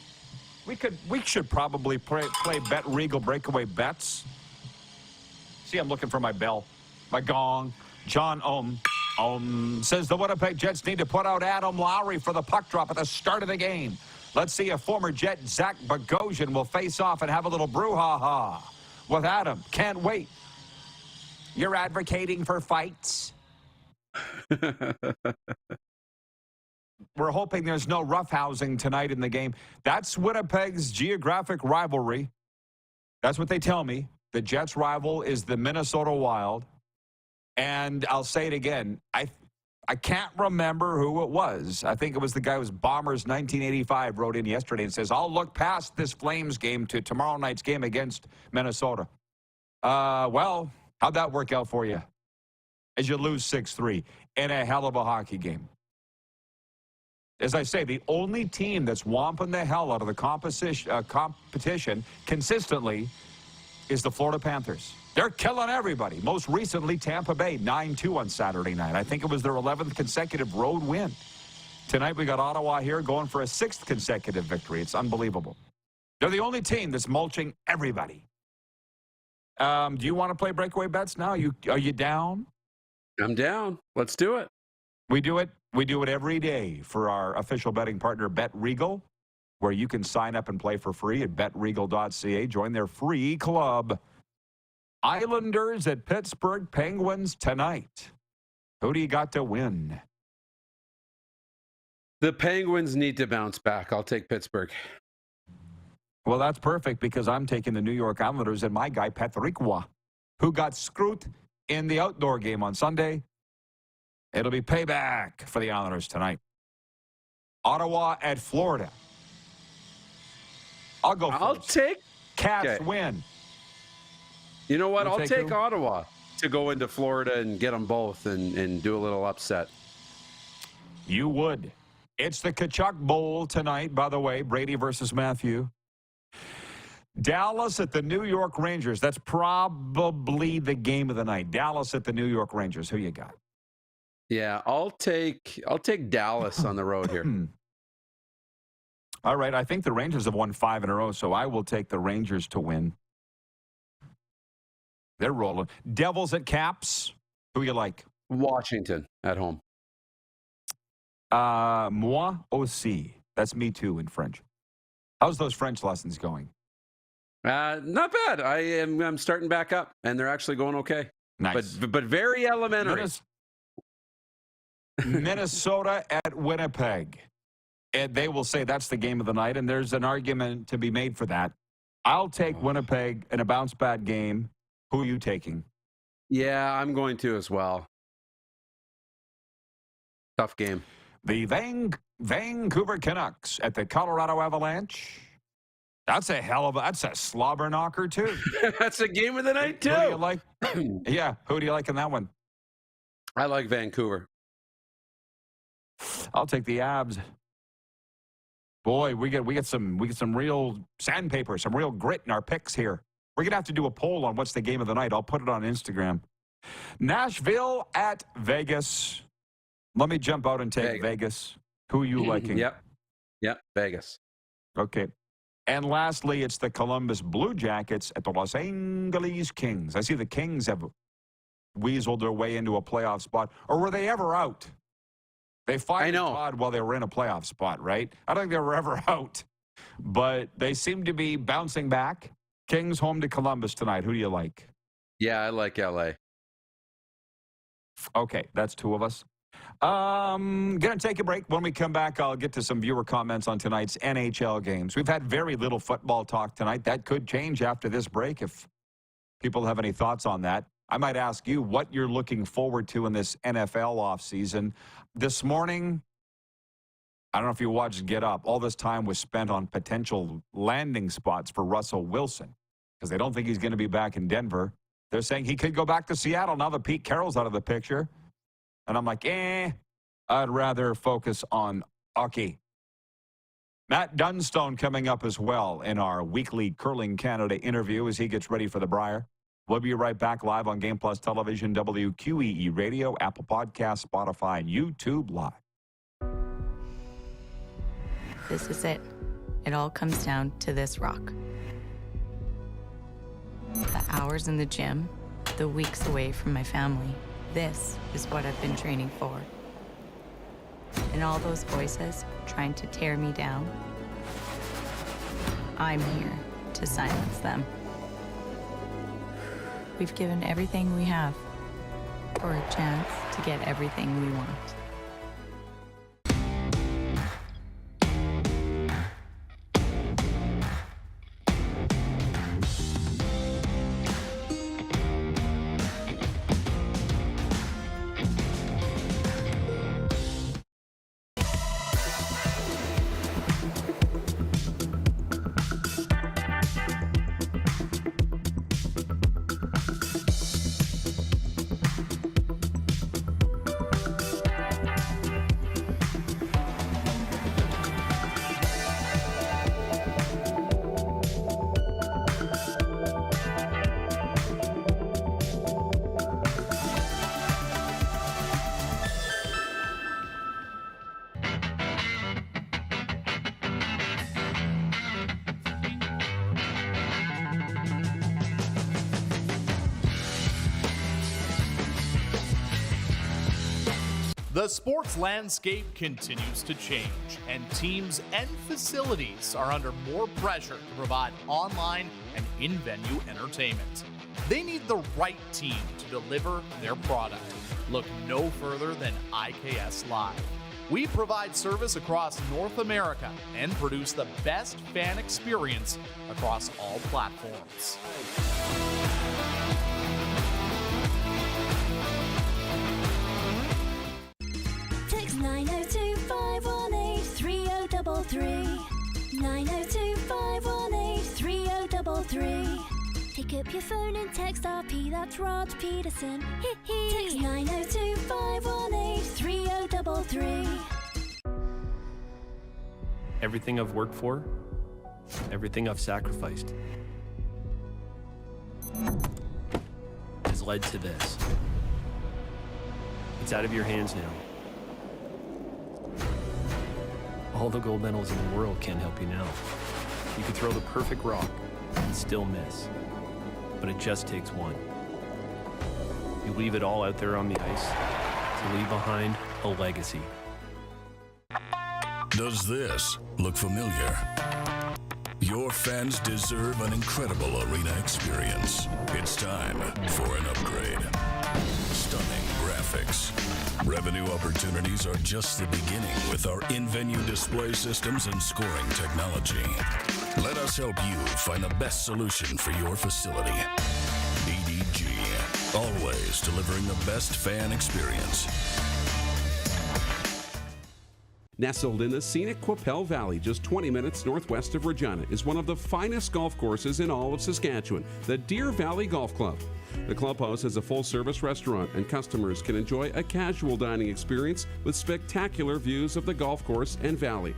We should probably play Bet Regal breakaway bets. See, I'm looking for my bell, my gong. John Ohm says the Winnipeg Jets need to put out Adam Lowry for the puck drop at the start of the game. Let's see if former Jet Zach Bogosian will face off and have a little brouhaha with Adam. Can't wait. You're advocating for fights? We're hoping there's no roughhousing tonight in the game. That's Winnipeg's geographic rivalry. That's what they tell me. The Jets' rival is the Minnesota Wild. And I'll say it again. I can't remember who it was. I think it was the guy who was Bombers 1985 wrote in yesterday and says, I'll look past this Flames game to tomorrow night's game against Minnesota. Well, how'd that work out for you? As you lose 6-3 in a hell of a hockey game. As I say, the only team that's whomping the hell out of the competition consistently is the Florida Panthers. They're killing everybody. Most recently, Tampa Bay, 9-2 on Saturday night. I think it was their 11th consecutive road win. Tonight, we got Ottawa here going for a 6th consecutive victory. It's unbelievable. They're the only team that's mulching everybody. Do you want to play breakaway bets now? Are you down? I'm down. Let's do it. We do it every day for our official betting partner, Bet Regal, where you can sign up and play for free at betregal.ca. Join their free club. Islanders at Pittsburgh Penguins tonight. Who do you got to win? The Penguins need to bounce back. I'll take Pittsburgh. Well, that's perfect because I'm taking the New York Islanders and my guy, Patrick Roy, who got screwed in the outdoor game on Sunday. It'll be payback for the Islanders tonight. Ottawa at Florida. I'll go first. I'll take Cats win. You know what? You'll I'll take Ottawa to go into Florida and get them both and do a little upset. You would. It's the Kachuk Bowl tonight, by the way. Brady versus Matthew. Dallas at the New York Rangers. That's probably the game of the night. Dallas at the New York Rangers. Who you got? Yeah, I'll take Dallas on the road here. All right, I think the Rangers have won 5 in a row, so I will take the Rangers to win. They're rolling. Devils at Caps. Who you like? Washington at home. Moi aussi. That's me too in French. How's those French lessons going? Not bad. I'm starting back up, and they're actually going okay. Nice. But very elementary. Minnesota at Winnipeg. And they will say that's the game of the night, and there's an argument to be made for that. I'll take Winnipeg in a bounce-back game. Who are you taking? Yeah, I'm going to as well. Tough game. The Vancouver Canucks at the Colorado Avalanche. That's a slobber knocker, too. That's a game of the night, too. Who do you like? Yeah, who do you like in that one? I like Vancouver. I'll take the Abs. Boy, we get some real sandpaper, some real grit in our picks here. We're gonna have to do a poll on what's the game of the night. I'll put it on Instagram. Nashville at Vegas. Let me jump out and take Vegas. Who are you liking? Yep, Vegas. Okay. And lastly, it's the Columbus Blue Jackets at the Los Angeles Kings. I see the Kings have weaseled their way into a playoff spot. Or were they ever out? They fired Todd while they were in a playoff spot, right? I don't think they were ever out. But they seem to be bouncing back. Kings home to Columbus tonight. Who do you like? Yeah, I like LA. Okay, that's 2 of us. Gonna take a break. When we come back, I'll get to some viewer comments on tonight's NHL games. We've had very little football talk tonight. That could change after this break if people have any thoughts on that. I might ask you what you're looking forward to in this NFL offseason. This morning, I don't know if you watched Get Up. All this time was spent on potential landing spots for Russell Wilson because they don't think he's going to be back in Denver. They're saying he could go back to Seattle now that Pete Carroll's out of the picture. And I'm like, I'd rather focus on hockey. Matt Dunstone coming up as well in our weekly Curling Canada interview as he gets ready for the Brier. We'll be right back live on Game Plus Television, WQEE Radio, Apple Podcasts, Spotify, and YouTube Live. This is it. It all comes down to this rock. The hours in the gym, the weeks away from my family. This is what I've been training for. And all those voices trying to tear me down, I'm here to silence them. We've given everything we have for a chance to get everything we want. The sports landscape continues to change, and teams and facilities are under more pressure to provide online and in-venue entertainment. They need the right team to deliver their product. Look no further than IKS Live. We provide service across North America and produce the best fan experience across all platforms. Text 902-518-3033. 902-518-3033. Pick up your phone and text RP, that's Rod Pedersen. Text 902-518-3033. Everything I've worked for, everything I've sacrificed, has led to this. It's out of your hands now. All the gold medals in the world can't help you now. You could throw the perfect rock and still miss. But it just takes one. You leave it all out there on the ice to leave behind a legacy. Does this look familiar? Your fans deserve an incredible arena experience. It's time for an upgrade. Stunning graphics. Revenue opportunities are just the beginning with our in-venue display systems and scoring technology. Let us help you find the best solution for your facility. DDG, always delivering the best fan experience. Nestled in the scenic Qu'Appelle Valley, just 20 minutes northwest of Regina, is one of the finest golf courses in all of Saskatchewan, the Deer Valley Golf Club. The clubhouse has a full-service restaurant, and customers can enjoy a casual dining experience with spectacular views of the golf course and valley.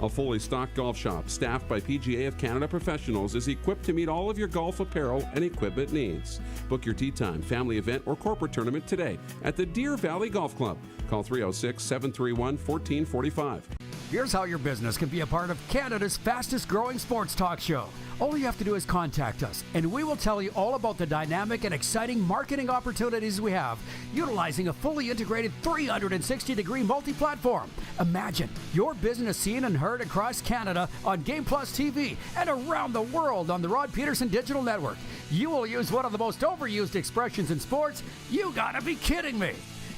A fully stocked golf shop, staffed by PGA of Canada professionals, is equipped to meet all of your golf apparel and equipment needs. Book your tee time, family event, or corporate tournament today at the Deer Valley Golf Club. Call 306-731-1445. Here's how your business can be a part of Canada's fastest growing sports talk show. All you have to do is contact us, and we will tell you all about the dynamic and exciting marketing opportunities we have, utilizing a fully integrated 360-degree multi-platform. Imagine your business seen and heard across Canada on Game Plus TV and around the world on the Rod Pedersen Digital Network. You will use one of the most overused expressions in sports. You gotta be kidding me.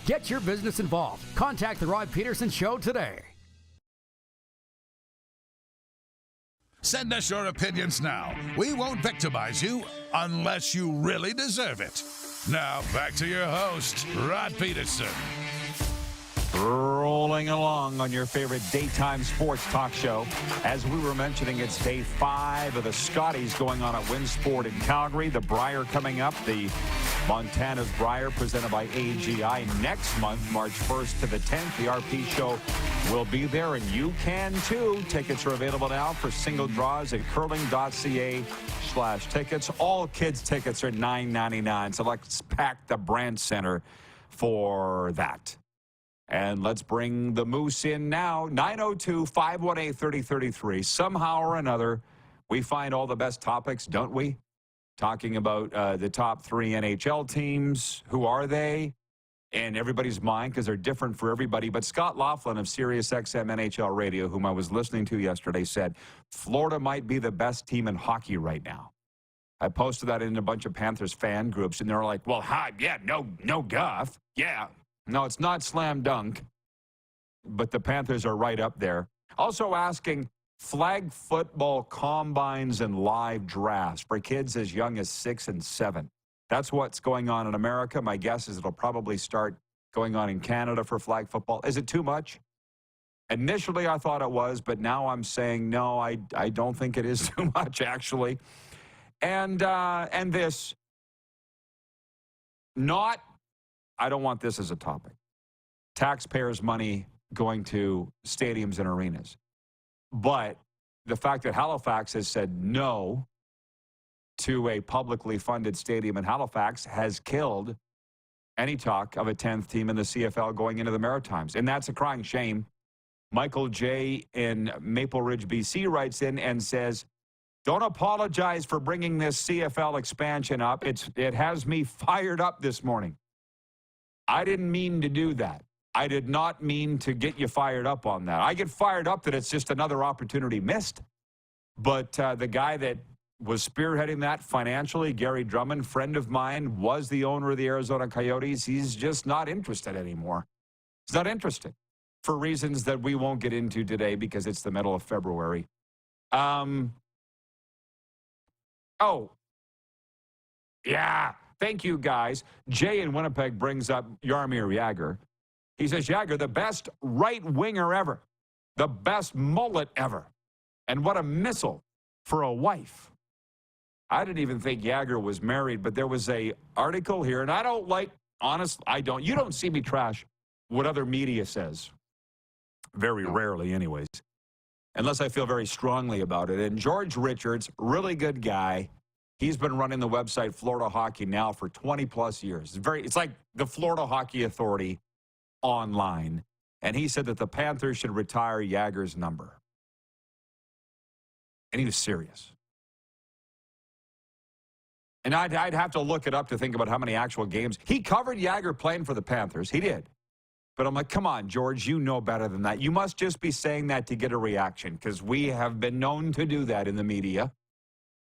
Get your business involved. Contact the Rod Pedersen Show today. Send us your opinions now. We won't victimize you unless you really deserve it. Now, back to your host, Rod Pedersen. rolling along on your favorite daytime sports talk show. As we were mentioning, it's day 5 of the Scotties going on at Winsport in Calgary. The Brier coming up, the Montana's Brier presented by AGI next month, March 1st to the 10th. The RP show will be there, and you can too. Tickets are available now for single draws at curling.ca/tickets. All kids' tickets are $9.99, so let's pack the Brandt Center for that. And let's bring the Moose in now. 902-518-3033. Somehow or another, we find all the best topics, don't we? Talking about the top 3 NHL teams. Who are they? In everybody's mind, because they're different for everybody. But Scott Laughlin of SiriusXM NHL Radio, whom I was listening to yesterday, said Florida might be the best team in hockey right now. I posted that in a bunch of Panthers fan groups, and they're like, well, no guff. Yeah. No, it's not slam dunk, but the Panthers are right up there. Also asking flag football combines and live drafts for kids as young as 6 and 7. That's what's going on in America. My guess is it'll probably start going on in Canada for flag football. Is it too much? Initially, I thought it was, but now I'm saying no, I don't think it is too much, actually. And this, I don't want this as a topic. Taxpayers' money going to stadiums and arenas. But the fact that Halifax has said no to a publicly funded stadium in Halifax has killed any talk of a 10th team in the CFL going into the Maritimes. And that's a crying shame. Michael J. in Maple Ridge, BC writes in and says, don't apologize for bringing this CFL expansion up. It has me fired up this morning. I didn't mean to do that. I did not mean to get you fired up on that. I get fired up that it's just another opportunity missed. But the guy that was spearheading that financially, Gary Drummond, friend of mine, was the owner of the Arizona Coyotes. He's just not interested anymore. He's not interested for reasons that we won't get into today because it's the middle of February. Oh, yeah. Thank you, guys. Jay in Winnipeg brings up Jaromir Jagr. He says, Jagr, the best right winger ever, the best mullet ever. And what a missile for a wife. I didn't even think Jagr was married, but there was a article here, and I don't like, honest, I don't. You don't see me trash what other media says. Very rarely, anyways. Unless I feel very strongly about it. And George Richards, really good guy. He's been running the website Florida Hockey now for 20-plus years. It's like the Florida Hockey Authority online. And he said that the Panthers should retire Jagr's number. And he was serious. And I'd have to look it up to think about how many actual games. He covered Jagr playing for the Panthers. He did. But I'm like, come on, George, you know better than that. You must just be saying that to get a reaction, because we have been known to do that in the media.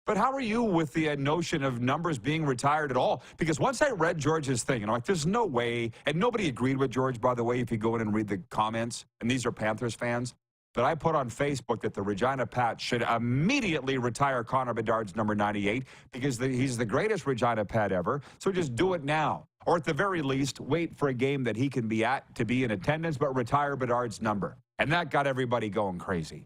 But how are you with the notion of numbers being retired at all? Because once I read George's thing, and I'm like, there's no way. And nobody agreed with George, by the way, if you go in and read the comments. And these are Panthers fans. But I put on Facebook that the Regina Pats should immediately retire Connor Bedard's number 98 because he's the greatest Regina Pat ever. So just do it now. Or at the very least, wait for a game that he can be at to be in attendance, but retire Bedard's number. And that got everybody going crazy.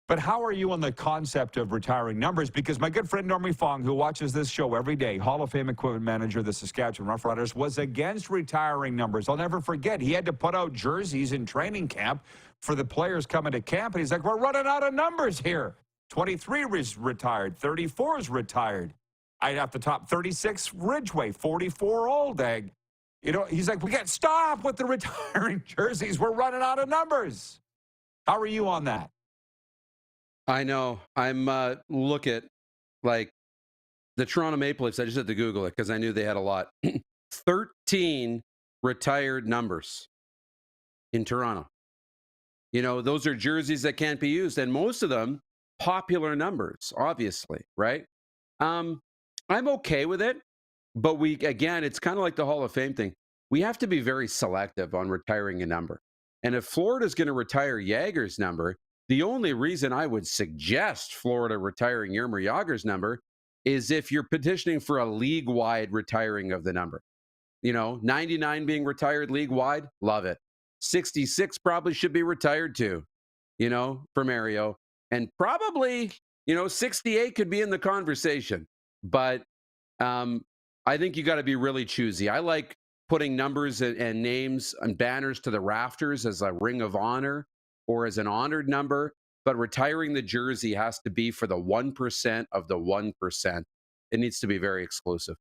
But how are you on the concept of retiring numbers? Because my good friend Normie Fong, who watches this show every day, Hall of Fame equipment manager of the Saskatchewan Roughriders, was against retiring numbers. I'll never forget. He had to put out jerseys in training camp for the players coming to camp. And he's like, we're running out of numbers here. 23 is retired. 34 is retired. I'd have the top 36 Ridgeway, 44 Old Egg. You know, he's like, we got to stop with the retiring jerseys. We're running out of numbers. How are you on that? I know. I'm look at like the Toronto Maple Leafs. I just had to Google it because I knew they had a lot. 13 retired numbers in Toronto. You know, those are jerseys that can't be used, and most of them popular numbers, obviously, right? I'm okay with it, but again, it's kind of like the Hall of Fame thing. We have to be very selective on retiring a number. And if Florida's going to retire Jagr's number, the only reason I would suggest Florida retiring Jaromir Jagr's number is if you're petitioning for a league-wide retiring of the number. You know, 99 being retired league-wide, love it. 66 probably should be retired too, for Mario. And probably, 68 could be in the conversation. But I think you got to be really choosy. I like putting numbers and names and banners to the rafters as a ring of honor or as an honored number. But retiring the jersey has to be for the 1% of the 1%. It needs to be very exclusive.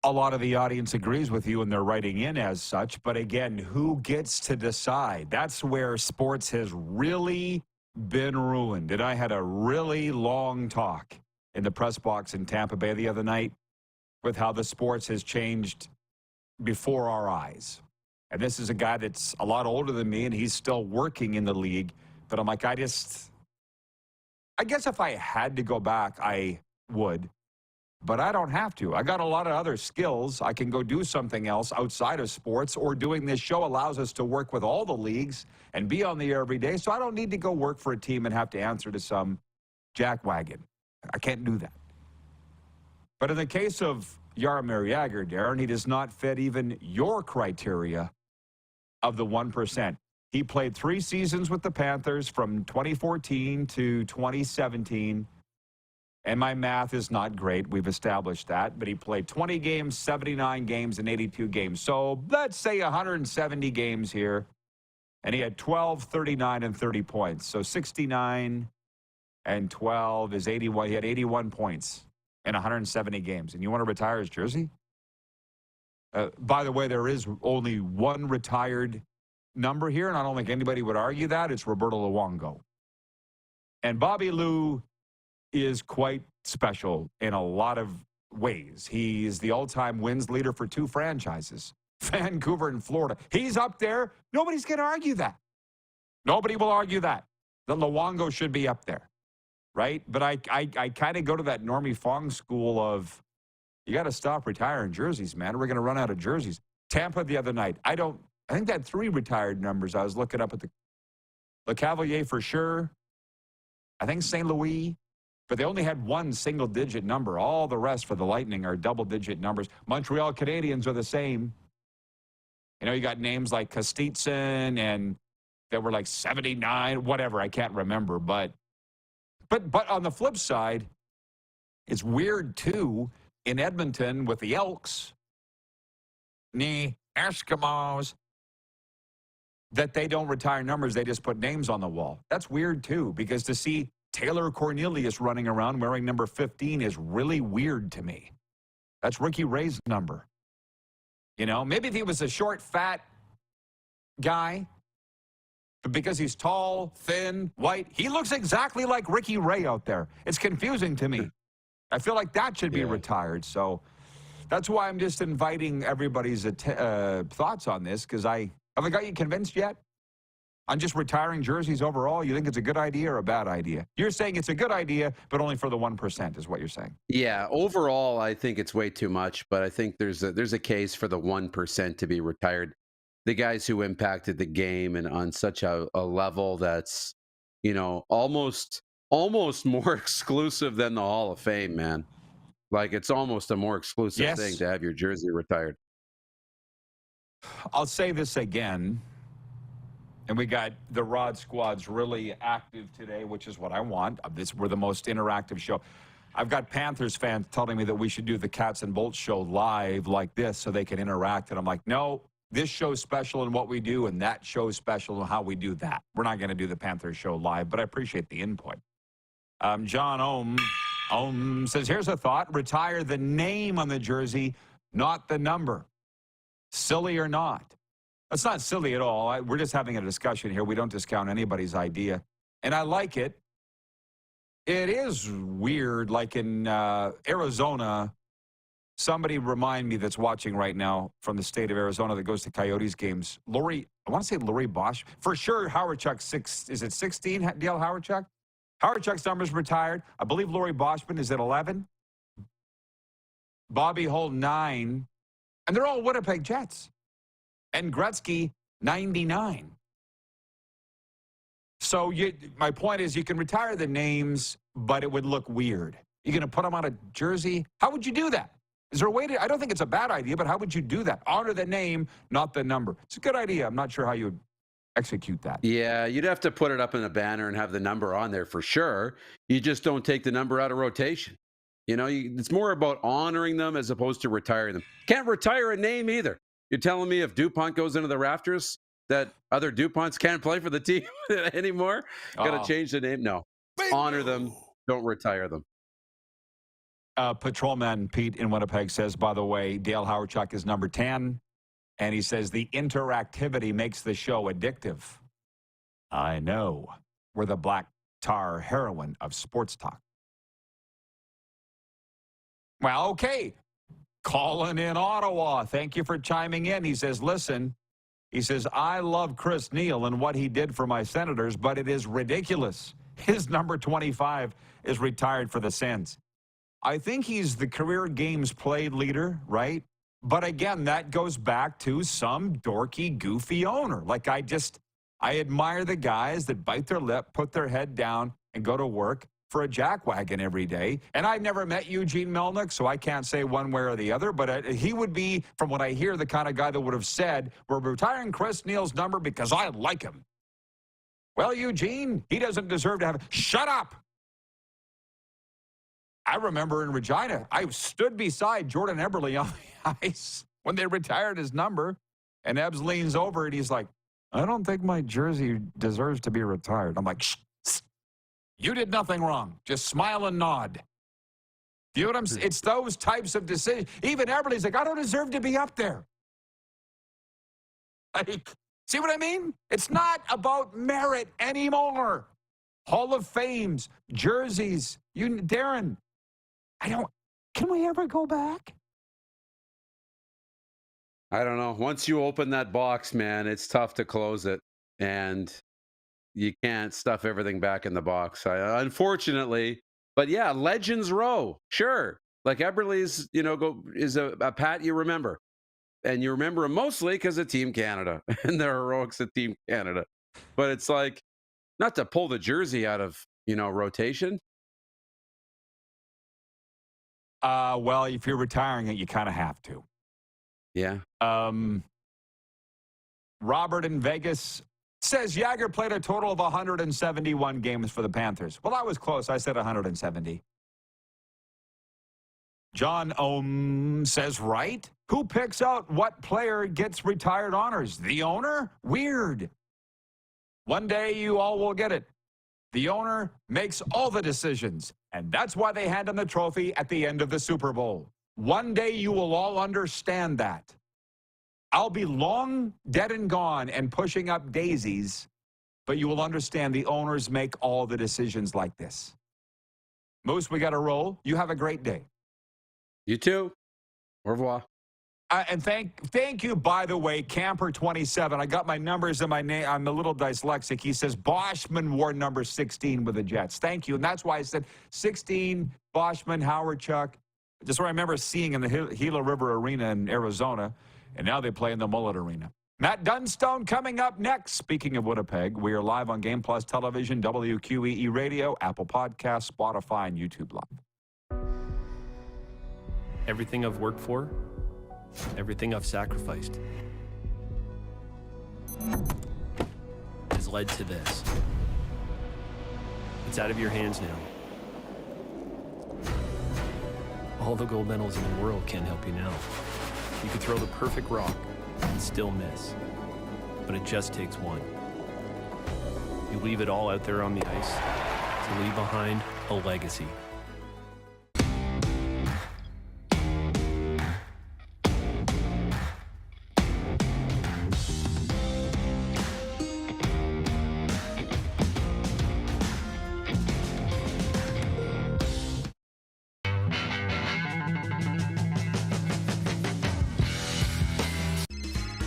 A lot of the audience agrees with you and they're writing in as such. But again, who gets to decide? That's where sports has really been ruined. And I had a really long talk in the press box in Tampa Bay the other night with how the sports has changed before our eyes. And this is a guy that's a lot older than me and he's still working in the league. But I'm like, I guess if I had to go back, I would. But I don't have to. I got a lot of other skills. I can go do something else outside of sports, or doing this show allows us to work with all the leagues and be on the air every day. So I don't need to go work for a team and have to answer to some jackwagon. I can't do that. But in the case of Jaromir Jagr, Darren, he does not fit even your criteria of the 1%. He played 3 seasons with the Panthers from 2014 to 2017. And my math is not great. We've established that. But he played 20 games, 79 games, and 82 games. So let's say 170 games here. And he had 12, 39, and 30 points. So 69 and 12 is 81. He had 81 points in 170 games. And you want to retire his jersey? By the way, there is only one retired number here, and I don't think anybody would argue that. It's Roberto Luongo. And Bobby Lou is quite special in a lot of ways. He's the all-time wins leader for 2 franchises, Vancouver and Florida. He's up there. Nobody's going to argue that. Nobody will argue that. The Luongo should be up there, right? But I kind of go to that Normie Fong school of, you got to stop retiring jerseys, man. We're going to run out of jerseys. Tampa the other night. I think they had 3 retired numbers. I was looking up at the Cavalier for sure. I think St. Louis. But they only had 1 single-digit number. All the rest for the Lightning are double-digit numbers. Montreal Canadiens are the same. You got names like Kostitsin and that were like 79, whatever. I can't remember. But on the flip side, it's weird, too, in Edmonton with the Elks, the Eskimos, that they don't retire numbers. They just put names on the wall. That's weird, too, because to see Taylor Cornelius running around wearing number 15 is really weird to me. That's Ricky Ray's number. Maybe if he was a short, fat guy, but because he's tall, thin, white, he looks exactly like Ricky Ray out there. It's confusing to me. I feel like that should be retired. So that's why I'm just inviting everybody's thoughts on this, because have I got you convinced yet? On just retiring jerseys overall, you think it's a good idea or a bad idea? You're saying it's a good idea, but only for the 1% is what you're saying. Yeah, overall, I think it's way too much, but I think there's a case for the 1% to be retired. The guys who impacted the game and on such a level that's, almost more exclusive than the Hall of Fame, man. Like, it's almost a more exclusive thing to have your jersey retired. I'll say this again. And we got the Rod Squad's really active today, which is what I want. We're the most interactive show. I've got Panthers fans telling me that we should do the Cats and Bolts show live like this so they can interact. And I'm like, no, this show's special in what we do, and that show's special in how we do that. We're not going to do the Panthers show live, but I appreciate the input. John Ohm says, here's a thought. Retire the name on the jersey, not the number. Silly or not. That's not silly at all. We're just having a discussion here. We don't discount anybody's idea. And I like it. It is weird, like in Arizona, somebody remind me that's watching right now from the state of Arizona that goes to Coyotes games. I want to say Laurie Bosch. For sure, Howardchuk, is it 16, DL Howardchuk? Howardchuk's number's retired. I believe Laurie Boschman is at 11. Bobby Hull, 9. And they're all Winnipeg Jets. And Gretzky, 99. So my point is you can retire the names, but it would look weird. You're going to put them on a jersey? How would you do that? Is there a way to, I don't think it's a bad idea, but how would you do that? Honor the name, not the number. It's a good idea. I'm not sure how you would execute that. Yeah, you'd have to put it up in a banner and have the number on there for sure. You just don't take the number out of rotation. You know, it's more about honoring them as opposed to retiring them. Can't retire a name either. You're telling me if DuPont goes into the rafters that other DuPonts can't play for the team anymore? Got to change the name? No. Honor them. Don't retire them. Patrolman Pete in Winnipeg says, by the way, Dale Hawerchuk is number 10. And he says the interactivity makes the show addictive. I know. We're the black tar heroine of sports talk. Well, okay. Colin in Ottawa. Thank you for chiming in. He says, listen, he says, I love Chris Neil and what he did for my Senators, but it is ridiculous. His number 25 is retired for the Sens. I think he's the career games played leader, right? But again, that goes back to some dorky, goofy owner. Like I admire the guys that bite their lip, put their head down, and go to work for a jackwagon every day. And I've never met Eugene Melnyk, so I can't say one way or the other, but he would be, from what I hear, the kind of guy that would have said, we're retiring Chris Neil's number because I like him. Well, Eugene, he doesn't deserve to have it. Shut up! I remember in Regina, I stood beside Jordan Eberle on the ice when they retired his number, and Ebbs leans over and he's like, I don't think my jersey deserves to be retired. I'm like, shh. You did nothing wrong. Just smile and nod. You know what I'm saying? It's those types of decisions. Even Eberle's like, I don't deserve to be up there. Like, see what I mean? It's not about merit anymore. Hall of Fames, jerseys, Darren, can we ever go back? I don't know. Once you open that box, man, it's tough to close it. And you can't stuff everything back in the box, unfortunately. But yeah, Legends Row, sure. Like Eberle's, is a pat you remember. And you remember him mostly because of Team Canada and their heroics at Team Canada. But it's like, not to pull the jersey out of, rotation. Well, if you're retiring it, you kind of have to. Yeah. Robert in Vegas says Jagr played a total of 171 games for the Panthers. Well, I was close. I said 170. John Ohm says, right? Who picks out what player gets retired honors? The owner? Weird. One day you all will get it. The owner makes all the decisions, and that's why they hand him the trophy at the end of the Super Bowl. One day you will all understand that. I'll be long dead and gone and pushing up daisies, but you will understand the owners make all the decisions like this. Moose, we got to roll. You have a great day. You too. Au revoir. And thank you, by the way, Camper27. I got my numbers in my name. I'm a little dyslexic. He says Boschman wore number 16 with the Jets. Thank you. And that's why I said 16, Boschman, Hawerchuk. Just what I remember seeing in the Gila River Arena in Arizona. And now they play in the Mullet Arena. Matt Dunstone coming up next. Speaking of Winnipeg, we are live on Game Plus Television, WQEE Radio, Apple Podcasts, Spotify, and YouTube Live. Everything I've worked for, everything I've sacrificed has led to this. It's out of your hands now. All the gold medals in the world can't help you now. You could throw the perfect rock and still miss, but it just takes one. You leave it all out there on the ice to leave behind a legacy.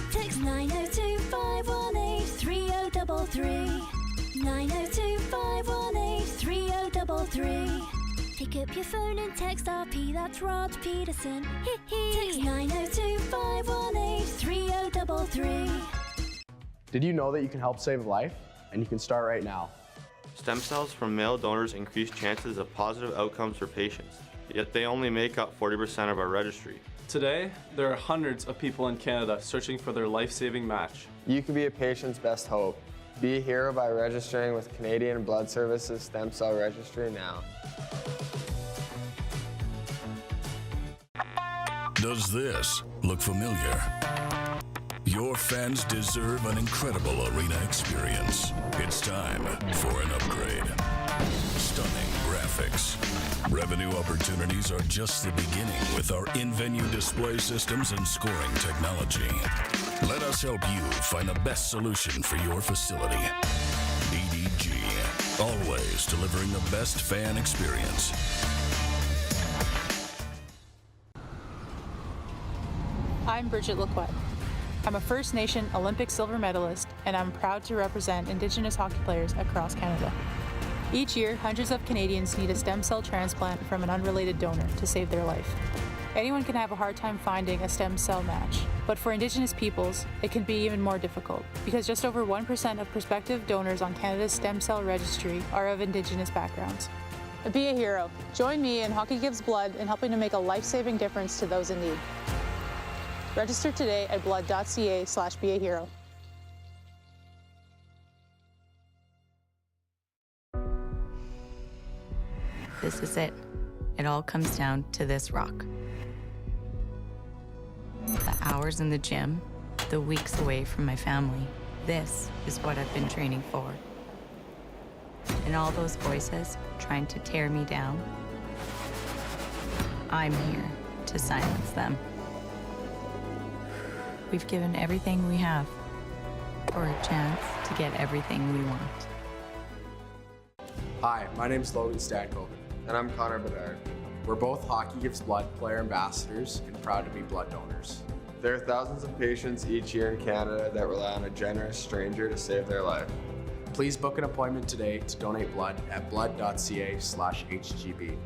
Text 902-518-3033. 902-518-3033. Pick up your phone and text RP, that's Rod Pedersen. Text 902-518-3033. Did you know that you can help save a life? And you can start right now. Stem cells from male donors increase chances of positive outcomes for patients, yet they only make up 40% of our registry. Today, there are hundreds of people in Canada searching for their life-saving match. You can be a patient's best hope. Be a hero by registering with Canadian Blood Services Stem Cell Registry now. Does this look familiar? Your fans deserve an incredible arena experience. It's time for an upgrade. Stunning graphics. Revenue opportunities are just the beginning with our in-venue display systems and scoring technology. Let us help you find the best solution for your facility. EDG, always delivering the best fan experience. I'm Brier Lacquette. I'm a First Nation Olympic silver medalist, and I'm proud to represent Indigenous hockey players across Canada. Each year, hundreds of Canadians need a stem cell transplant from an unrelated donor to save their life. Anyone can have a hard time finding a stem cell match, but for Indigenous peoples, it can be even more difficult because just over 1% of prospective donors on Canada's stem cell registry are of Indigenous backgrounds. Be a hero. Join me in Hockey Gives Blood in helping to make a life-saving difference to those in need. Register today at blood.ca/beahero. This is it. It all comes down to this rock. The hours in the gym, the weeks away from my family. This is what I've been training for. And all those voices trying to tear me down, I'm here to silence them. We've given everything we have for a chance to get everything we want. Hi, my name's Logan Stankoven. And I'm Connor Bedard. We're both Hockey Gives Blood player ambassadors and proud to be blood donors. There are thousands of patients each year in Canada that rely on a generous stranger to save their life. Please book an appointment today to donate blood at blood.ca/HGB.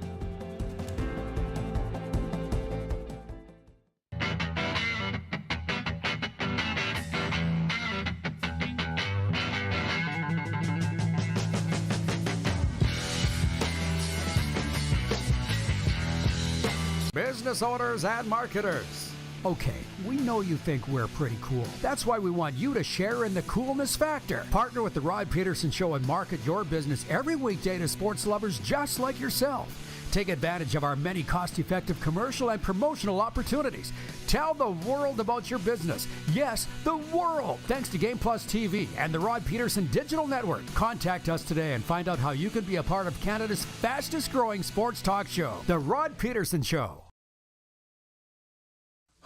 Business owners and marketers. Okay, we know you think we're pretty cool. That's why we want you to share in the coolness factor. Partner with the Rod Pedersen Show and market your business every weekday to sports lovers just like yourself. Take advantage of our many cost-effective commercial and promotional opportunities. Tell the world about your business. Yes, the world. Thanks to Game Plus TV and the Rod Pedersen Digital Network. Contact us today and find out how you can be a part of Canada's fastest-growing sports talk show, The Rod Pedersen Show.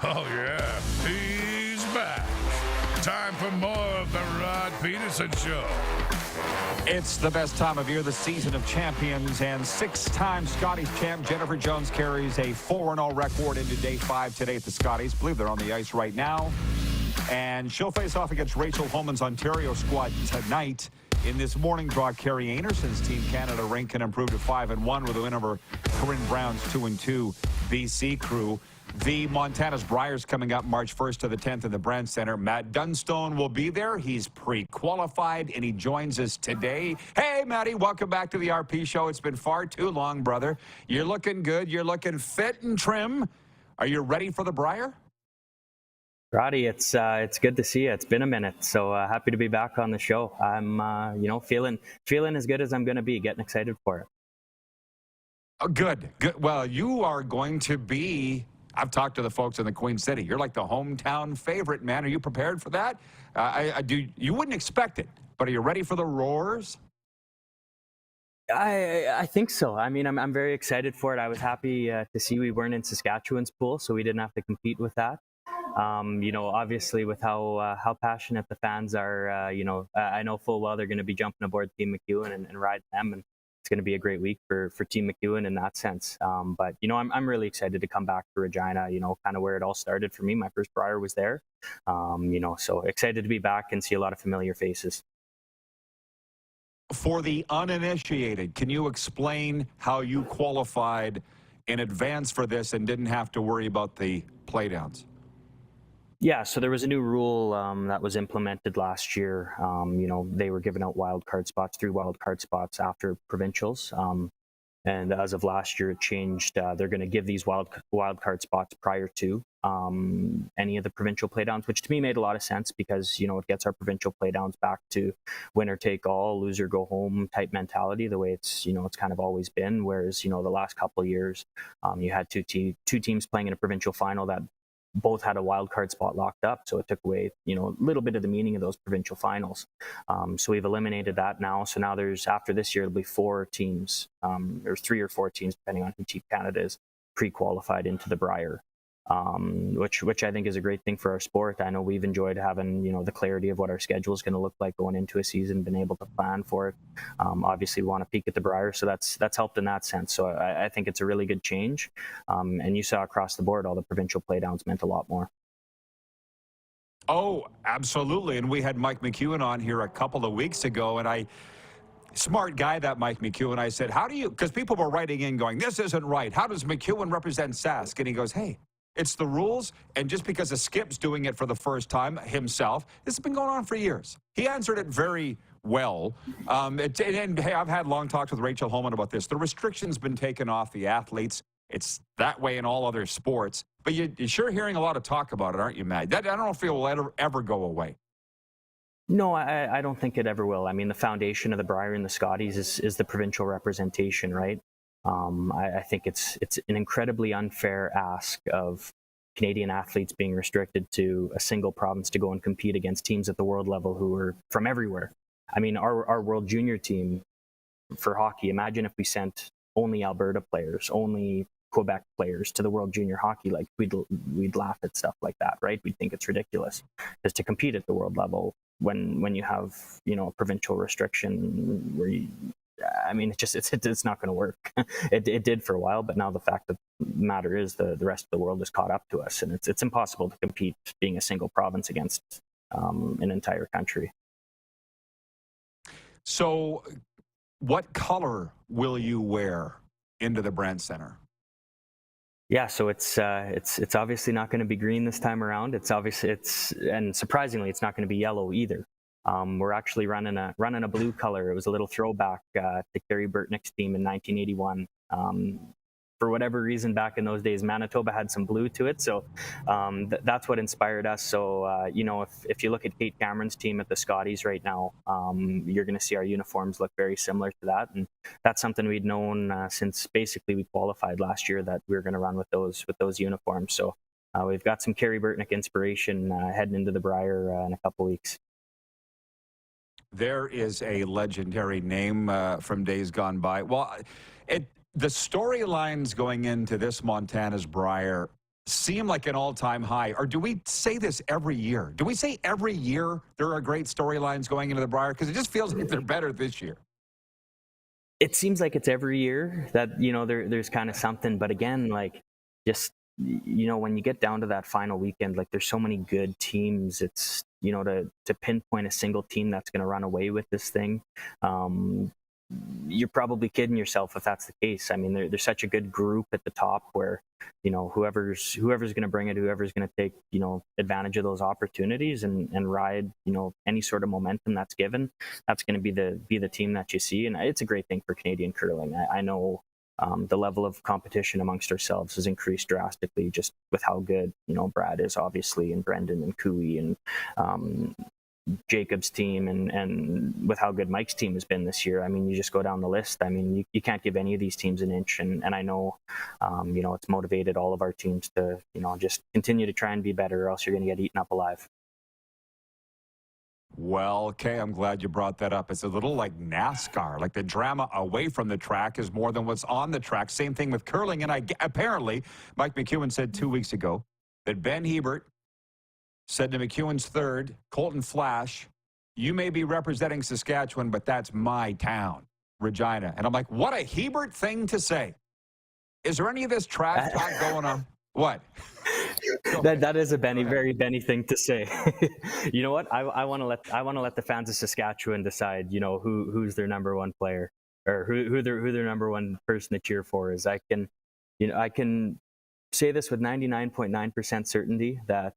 Oh, yeah, he's back. Time for more of the Rod Pedersen Show. It's the best time of year, the season of champions, and six-time Scotties champ Jennifer Jones carries a 4-0 record into Day 5 today at the Scotties. I believe they're on the ice right now. And she'll face off against Rachel Holman's Ontario squad tonight. In this morning draw, Carrie Anerson's Team Canada ranking improved to 5-1 with a win over Corinne Brown's 2-2 BC crew. The Montana's Brier's coming up March 1st to the 10th in the Brand Center. Matt Dunstone will be there. He's pre-qualified, and he joins us today. Hey, Matty, welcome back to the RP Show. It's been far too long, brother. You're looking good. You're looking fit and trim. Are you ready for the Brier? Roddy, it's good to see you. It's been a minute, so happy to be back on the show. I'm feeling as good as I'm going to be. Getting excited for it. Oh, good. Well, you are going to be. I've talked to the folks in the Queen City. You're like the hometown favorite, man. Are you prepared for that? You wouldn't expect it, but are you ready for the roars? I think so. I mean, I'm very excited for it. I was happy to see we weren't in Saskatchewan's pool, so we didn't have to compete with that. Obviously with how passionate the fans are, I know full well they're going to be jumping aboard Team McEwen and riding them, and it's going to be a great week for Team McEwen in that sense. But I'm really excited to come back to Regina, kind of where it all started for me. My first Brier was there, so excited to be back and see a lot of familiar faces. For the uninitiated, can you explain how you qualified in advance for this and didn't have to worry about the playdowns? Yeah, so there was a new rule that was implemented last year. They were giving out 3 wild card spots after provincials. And as of last year, it changed. They're going to give these wild card spots prior to any of the provincial playdowns, which to me made a lot of sense because, you know, it gets our provincial playdowns back to winner take all, loser go home type mentality, the way it's, you know, it's kind of always been. Whereas, you know, the last couple of years, you had two teams playing in a provincial final that both had a wild card spot locked up, so it took away, you know, a little bit of the meaning of those provincial finals. So we've eliminated that now. So now there's, after this year, it'll be 4 teams, or 3 or 4 teams, depending on who Team Canada is, pre-qualified into the Brier, which I think is a great thing for our sport. I know we've enjoyed having, you know, the clarity of what our schedule is going to look like going into a season, been able to plan for it. Obviously, we want to peak at the Brier, so that's helped in that sense. So I think it's a really good change. And you saw across the board, all the provincial playdowns meant a lot more. Oh, absolutely. And we had Mike McEwen on here a couple of weeks ago, and smart guy, that Mike McEwen. I said, how do you, because people were writing in going, this isn't right. How does McEwen represent Sask? And he goes, hey, it's the rules, and just because a Skip's doing it for the first time himself, this has been going on for years. He answered it very well. And hey, I've had long talks with Rachel Holman about this. The restriction's been taken off the athletes. It's that way in all other sports. But you're sure hearing a lot of talk about it, aren't you, Matt? I don't know if it will ever go away. No, I don't think it ever will. I mean, the foundation of the Brier and the Scotties is the provincial representation, right? I think it's an incredibly unfair ask of Canadian athletes being restricted to a single province to go and compete against teams at the world level who are from everywhere. I mean, our World Junior team for hockey, imagine if we sent only Alberta players, only Quebec players to the World Junior Hockey. Like, we'd laugh at stuff like that, right? We'd think it's ridiculous. Because to compete at the world level, when you have, you know, a provincial restriction where you, I mean, it's not going to work. It did for a while, but now the fact of the matter is the rest of the world is caught up to us, and it's impossible to compete being a single province against an entire country. So, what color will you wear into the Brandt Center? Yeah, so it's obviously not going to be green this time around. And surprisingly, it's not going to be yellow either. We're actually running a blue color. It was a little throwback to Kerry Burtnick's team in 1981. For whatever reason, back in those days, Manitoba had some blue to it, so that's what inspired us. So you know, if you look at Kate Cameron's team at the Scotties right now, you're going to see our uniforms look very similar to that, and that's something we'd known since basically we qualified last year, that we were going to run with those uniforms. So we've got some Kerry Burtnick inspiration heading into the Brier in a couple weeks. There is a legendary name from days gone by. Well, the storylines going into this Montana's Brier seem like an all-time high. Or do we say this every year? Do we say every year there are great storylines going into the Brier? Because it just feels like they're better this year. It seems like it's every year that, you know, there's kind of something. But again, like, just, you know, when you get down to that final weekend, like, there's so many good teams. It's, you know, to pinpoint a single team that's going to run away with this thing, you're probably kidding yourself if that's the case. I mean, there's such a good group at the top where, you know, whoever's going to bring it, whoever's going to take, you know, advantage of those opportunities and ride, you know, any sort of momentum that's given, that's going to be the team that you see. And it's a great thing for Canadian curling. I know the level of competition amongst ourselves has increased drastically just with how good, you know, Brad is, obviously, and Brendan and Cooey and Jacob's team, and with how good Mike's team has been this year. I mean, you just go down the list. I mean, you can't give any of these teams an inch, and I know, you know, it's motivated all of our teams to, you know, just continue to try and be better, or else you're going to get eaten up alive. Well, okay, I'm glad you brought that up. It's a little like NASCAR. Like, the drama away from the track is more than what's on the track. Same thing with curling. And apparently, Mike McEwen said 2 weeks ago that Ben Hebert said to McEwen's third, Colton Flash, you may be representing Saskatchewan, but that's my town, Regina. And I'm like, what a Hebert thing to say. Is there any of this trash talk going on? What? That is a very Benny thing to say. You know what? I want to let the fans of Saskatchewan decide, you know, who's their number one player, or who their number one person to cheer for is. I can say this with 99.9% certainty that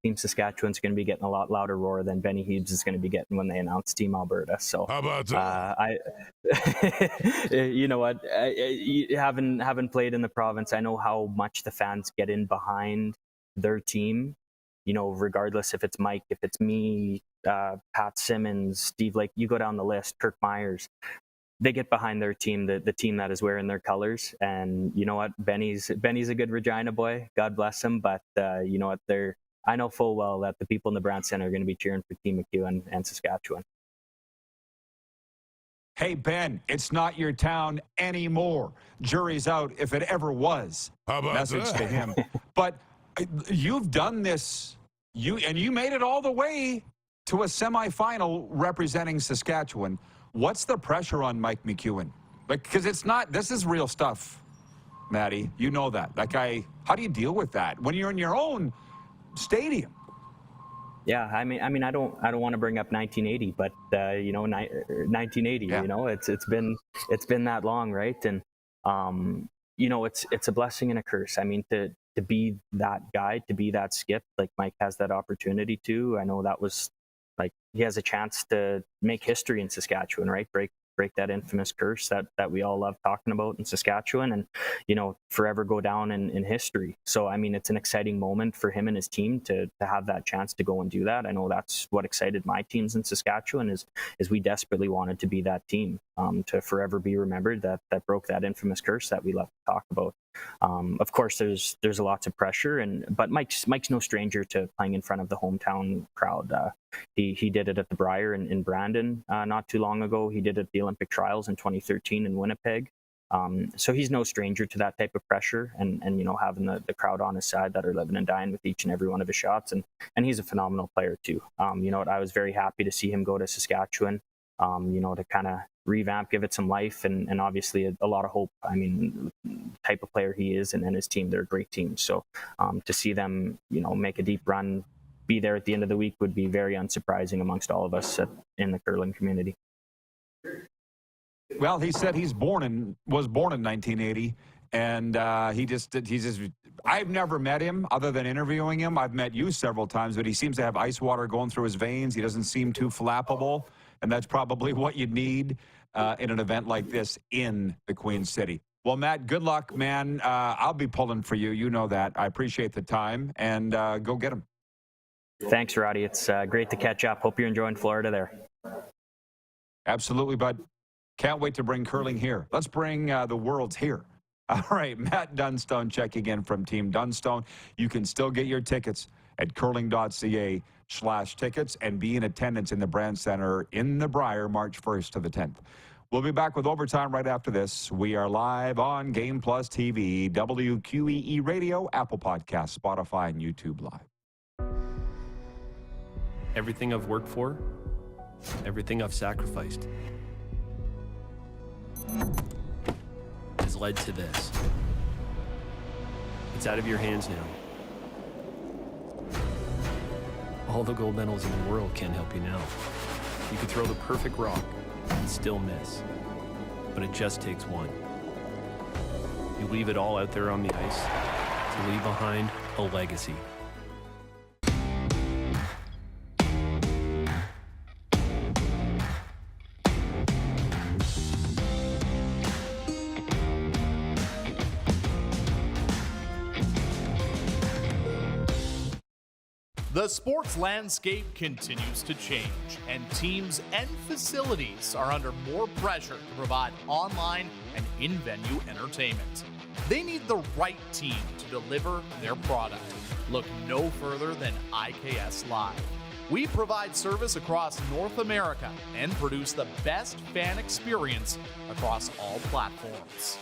Team Saskatchewan's going to be getting a lot louder roar than Benny Hughes is going to be getting when they announce Team Alberta. So how about that? You know what? Having played in the province, I know how much the fans get in behind their team. You know, regardless if it's Mike, if it's me, Pat Simmons, Steve Lake, you go down the list, Kirk Myers. They get behind their team, the team that is wearing their colors. And you know what? Benny's a good Regina boy. God bless him. But you know what? I know full well that the people in the Brand Center are going to be cheering for Team McEwen and Saskatchewan. Hey, Ben, it's not your town anymore. Jury's out if it ever was. How about Message that? to him. But you've done this, you made it all the way to a semifinal representing Saskatchewan. What's the pressure on Mike McEwen? Like, because this is real stuff, Maddie. You know that. How do you deal with that when you're in your own stadium? Yeah, I mean, I don't want to bring up 1980, but you know, 1980. Yeah. You know, it's been that long, right? And you know, it's a blessing and a curse. I mean, to be that guy, to be that skip, like Mike has that opportunity to. I know that was like he has a chance to make history in Saskatchewan, right? Break that infamous curse that we all love talking about in Saskatchewan, and you know, forever go down in history. So I mean, it's an exciting moment for him and his team to have that chance to go and do that. I know that's what excited my teams in Saskatchewan is we desperately wanted to be that team, to forever be remembered that broke that infamous curse that we love to talk about. Of course, there's lots of pressure, but Mike's no stranger to playing in front of the hometown crowd. He did it at the Brier in Brandon not too long ago. He did it at the Olympic Trials in 2013 in Winnipeg. So he's no stranger to that type of pressure, and you know, having the crowd on his side that are living and dying with each and every one of his shots, and he's a phenomenal player too. You know what? I was very happy to see him go to Saskatchewan. You know, to kind of revamp, give it some life, and obviously a lot of hope. I mean, type of player he is, and his team, they're a great team. So to see them, you know, make a deep run, be there at the end of the week would be very unsurprising amongst all of us in the curling community. Well, he said was born in 1980, and I've never met him other than interviewing him. I've met you several times, but he seems to have ice water going through his veins. He doesn't seem too flappable, and that's probably what you need in an event like this in the Queen City. Well, Matt, good luck, man. I'll be pulling for you. You know that. I appreciate the time, and go get him. Thanks, Roddy. It's great to catch up. Hope you're enjoying Florida there. Absolutely, bud. Can't wait to bring curling here. Let's bring the world's here. All right, Matt Dunstone checking in from Team Dunstone. You can still get your tickets at curling.ca/tickets and be in attendance in the Brand Center in the Brier, March 1st to the 10th. We'll be back with overtime right after this. We are live on Game Plus TV, WQEE Radio, Apple Podcasts, Spotify, and YouTube Live. Everything I've worked for, everything I've sacrificed has led to this. It's out of your hands now. All the gold medals in the world can't help you now. You could throw the perfect rock and still miss, but it just takes one. You leave it all out there on the ice to leave behind a legacy. The sports landscape continues to change, and teams and facilities are under more pressure to provide online and in-venue entertainment. They need the right team to deliver their product. Look no further than IKS Live. We provide service across North America and produce the best fan experience across all platforms.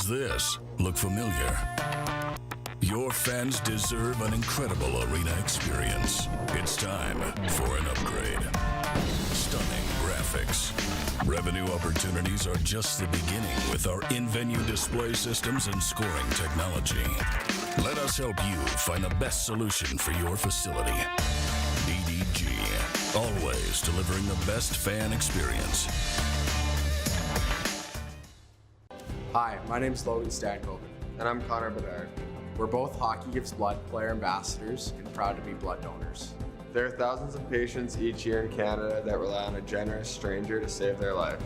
Does this look familiar? Your fans deserve an incredible arena experience. It's time for an upgrade. Stunning graphics. Revenue opportunities are just the beginning with our in-venue display systems and scoring technology. Let us help you find the best solution for your facility. DDG, always delivering the best fan experience. Hi, my name is Logan Stankoven. And I'm Connor Bedard. We're both Hockey Gives Blood player ambassadors and proud to be blood donors. There are thousands of patients each year in Canada that rely on a generous stranger to save their life.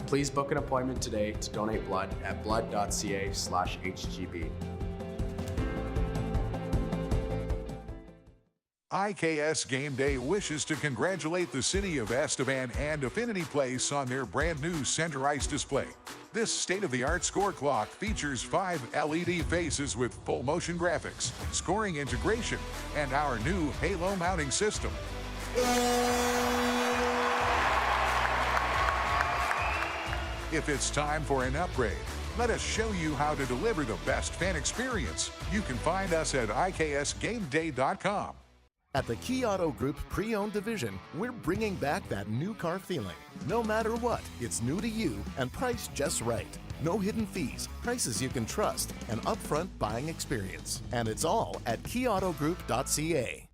Please book an appointment today to donate blood at blood.ca/HGB. IKS Game Day wishes to congratulate the city of Estevan and Affinity Place on their brand new center ice display. This state-of-the-art score clock features 5 LED faces with full motion graphics, scoring integration, and our new Halo mounting system. If it's time for an upgrade, let us show you how to deliver the best fan experience. You can find us at IKSGameDay.com. At the Key Auto Group Pre-Owned Division, we're bringing back that new car feeling. No matter what, it's new to you and priced just right. No hidden fees, prices you can trust, and upfront buying experience. And it's all at keyautogroup.ca.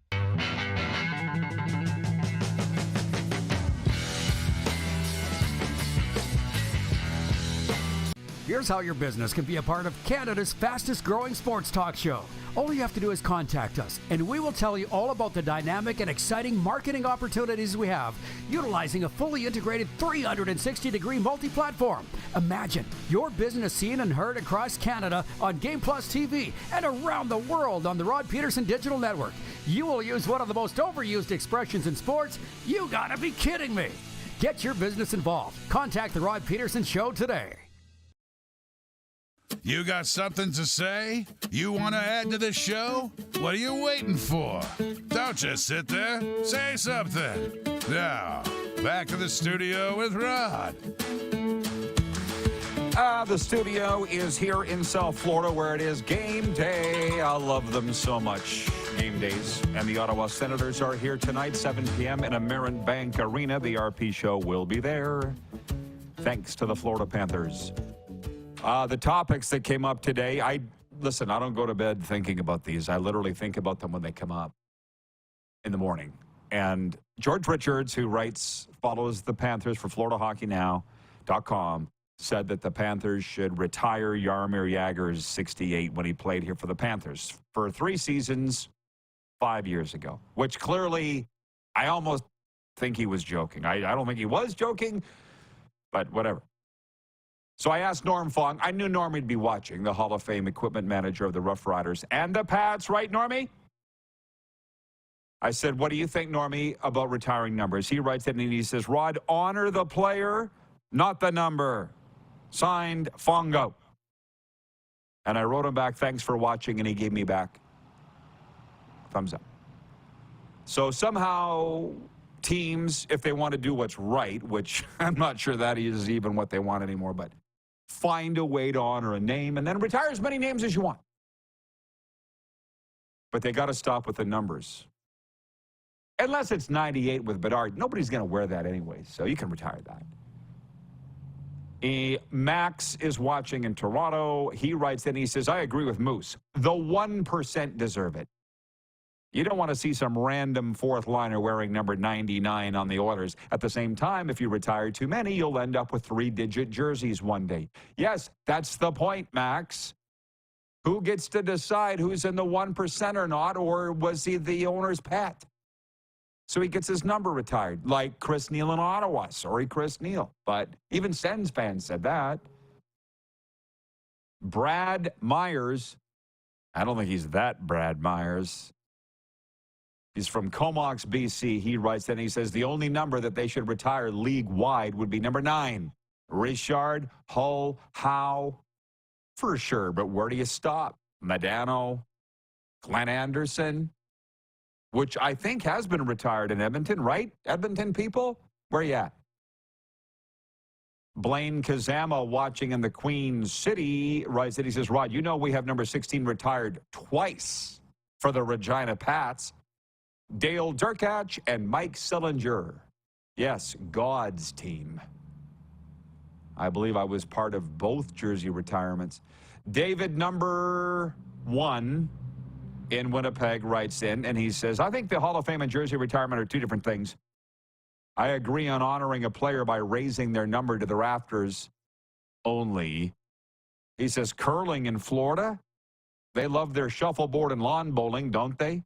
Here's how your business can be a part of Canada's fastest growing sports talk show. All you have to do is contact us, and we will tell you all about the dynamic and exciting marketing opportunities we have, utilizing a fully integrated 360-degree multi-platform. Imagine your business seen and heard across Canada on Game Plus TV and around the world on the Rod Pedersen Digital Network. You will use one of the most overused expressions in sports. You gotta be kidding me. Get your business involved. Contact the Rod Pedersen Show today. You got something to say? You want to add to the show? What are you waiting for? Don't just sit there. Say something. Now, back to the studio with Rod. The studio is here in South Florida where it is game day. I love them so much. Game days. And the Ottawa Senators are here tonight, 7 p.m. in Amerint Bank Arena. The RP show will be there. Thanks to the Florida Panthers. The topics that came up today, I don't go to bed thinking about these. I literally think about them when they come up in the morning. And George Richards, who follows the Panthers for FloridaHockeyNow.com, said that the Panthers should retire Jaromir Jagr's 68 when he played here for the Panthers for 3 seasons 5 years ago, which clearly I almost think he was joking. I don't think he was joking, but whatever. So I asked Norm Fong. I knew Norm would be watching, the Hall of Fame equipment manager of the Rough Riders and the Pats, right, Normie? I said, what do you think, Normie, about retiring numbers? He writes it and he says, Rod, honor the player, not the number. Signed, Fongo. And I wrote him back, thanks for watching, and he gave me back thumbs up. So somehow teams, if they want to do what's right, which I'm not sure that is even what they want anymore, but find a way to honor a name and then retire as many names as you want. But they got to stop with the numbers. Unless it's 98 with Bedard. Nobody's going to wear that anyway, so you can retire that. Max is watching in Toronto. He writes in, he says, I agree with Moose. The 1% deserve it. You don't want to see some random fourth liner wearing number 99 on the Oilers. At the same time, if you retire too many, you'll end up with 3-digit jerseys one day. Yes, that's the point, Max. Who gets to decide who's in the 1% or not, or was he the owner's pet? So he gets his number retired, like Chris Neil in Ottawa. Sorry, Chris Neil. But even Sens fans said that. Brad Myers. I don't think he's that Brad Myers. He's from Comox, BC. He writes that he says the only number that they should retire league-wide would be number 9. Richard, Hull, Howe, for sure. But where do you stop? Modano, Glenn Anderson, which I think has been retired in Edmonton, right? Edmonton people? Where are you at? Blaine Kazama, watching in the Queen City, writes that he says, Rod, you know we have number 16 retired twice for the Regina Pats. Dale Durkach and Mike Sillinger. Yes, God's team. I believe I was part of both jersey retirements. David, number 1 in Winnipeg, writes in, and he says, I think the Hall of Fame and jersey retirement are two different things. I agree on honoring a player by raising their number to the rafters only. He says, curling in Florida, they love their shuffleboard and lawn bowling, don't they?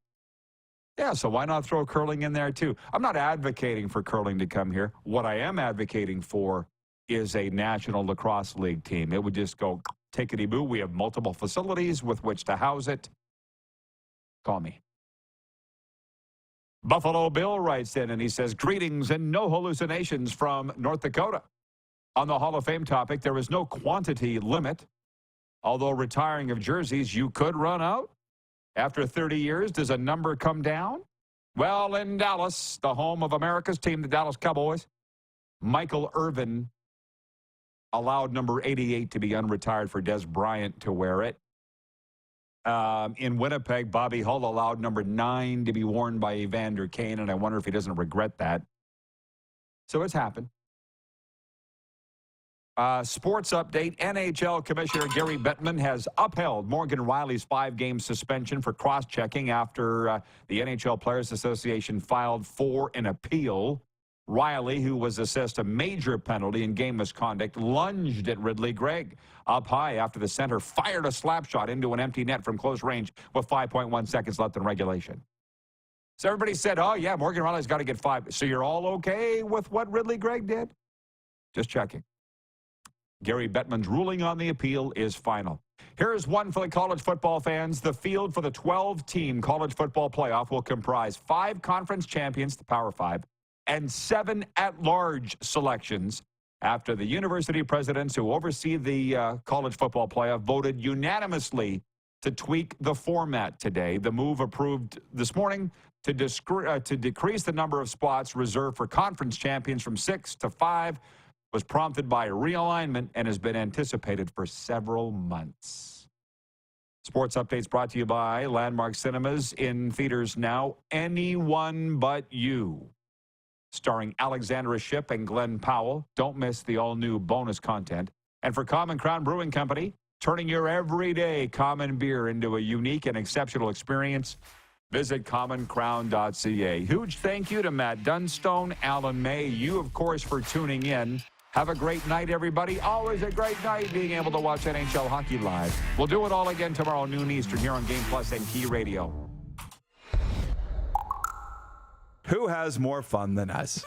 Yeah, so why not throw curling in there too? I'm not advocating for curling to come here. What I am advocating for is a National Lacrosse League team. It would just go tickety-boo. We have multiple facilities with which to house it. Call me. Buffalo Bill writes in, and he says, greetings and no hallucinations from North Dakota. On the Hall of Fame topic, there is no quantity limit. Although retiring of jerseys, you could run out. After 30 years, does a number come down? Well, in Dallas, the home of America's team, the Dallas Cowboys, Michael Irvin allowed number 88 to be unretired for Des Bryant to wear it. In Winnipeg, Bobby Hull allowed number 9 to be worn by Evander Kane, and I wonder if he doesn't regret that. So it's happened. Sports update. NHL Commissioner Gary Bettman has upheld Morgan Riley's 5-game suspension for cross-checking after the NHL Players Association filed for an appeal. Riley, who was assessed a major penalty in game misconduct, lunged at Ridley Gregg up high after the center fired a slap shot into an empty net from close range with 5.1 seconds left in regulation. So everybody said, oh, yeah, Morgan Riley's got to get 5. So you're all okay with what Ridley Gregg did? Just checking. Gary Bettman's ruling on the appeal is final. Here's one for the college football fans. The field for the 12-team college football playoff will comprise 5 conference champions, the Power 5, and 7 at-large selections after the university presidents who oversee the college football playoff voted unanimously to tweak the format today. The move approved this morning to decrease the number of spots reserved for conference champions from 6 to 5 was prompted by realignment and has been anticipated for several months. Sports updates brought to you by Landmark Cinemas, in theaters now. Anyone But You, starring Alexandra Shipp and Glenn Powell. Don't miss the all-new bonus content. And for Common Crown Brewing Company, turning your everyday common beer into a unique and exceptional experience. Visit commoncrown.ca. Huge thank you to Matt Dunstone, Alan May, you, of course, for tuning in. Have a great night, everybody. Always a great night being able to watch NHL hockey live. We'll do it all again tomorrow, noon Eastern, here on Game Plus and Key Radio. Who has more fun than us?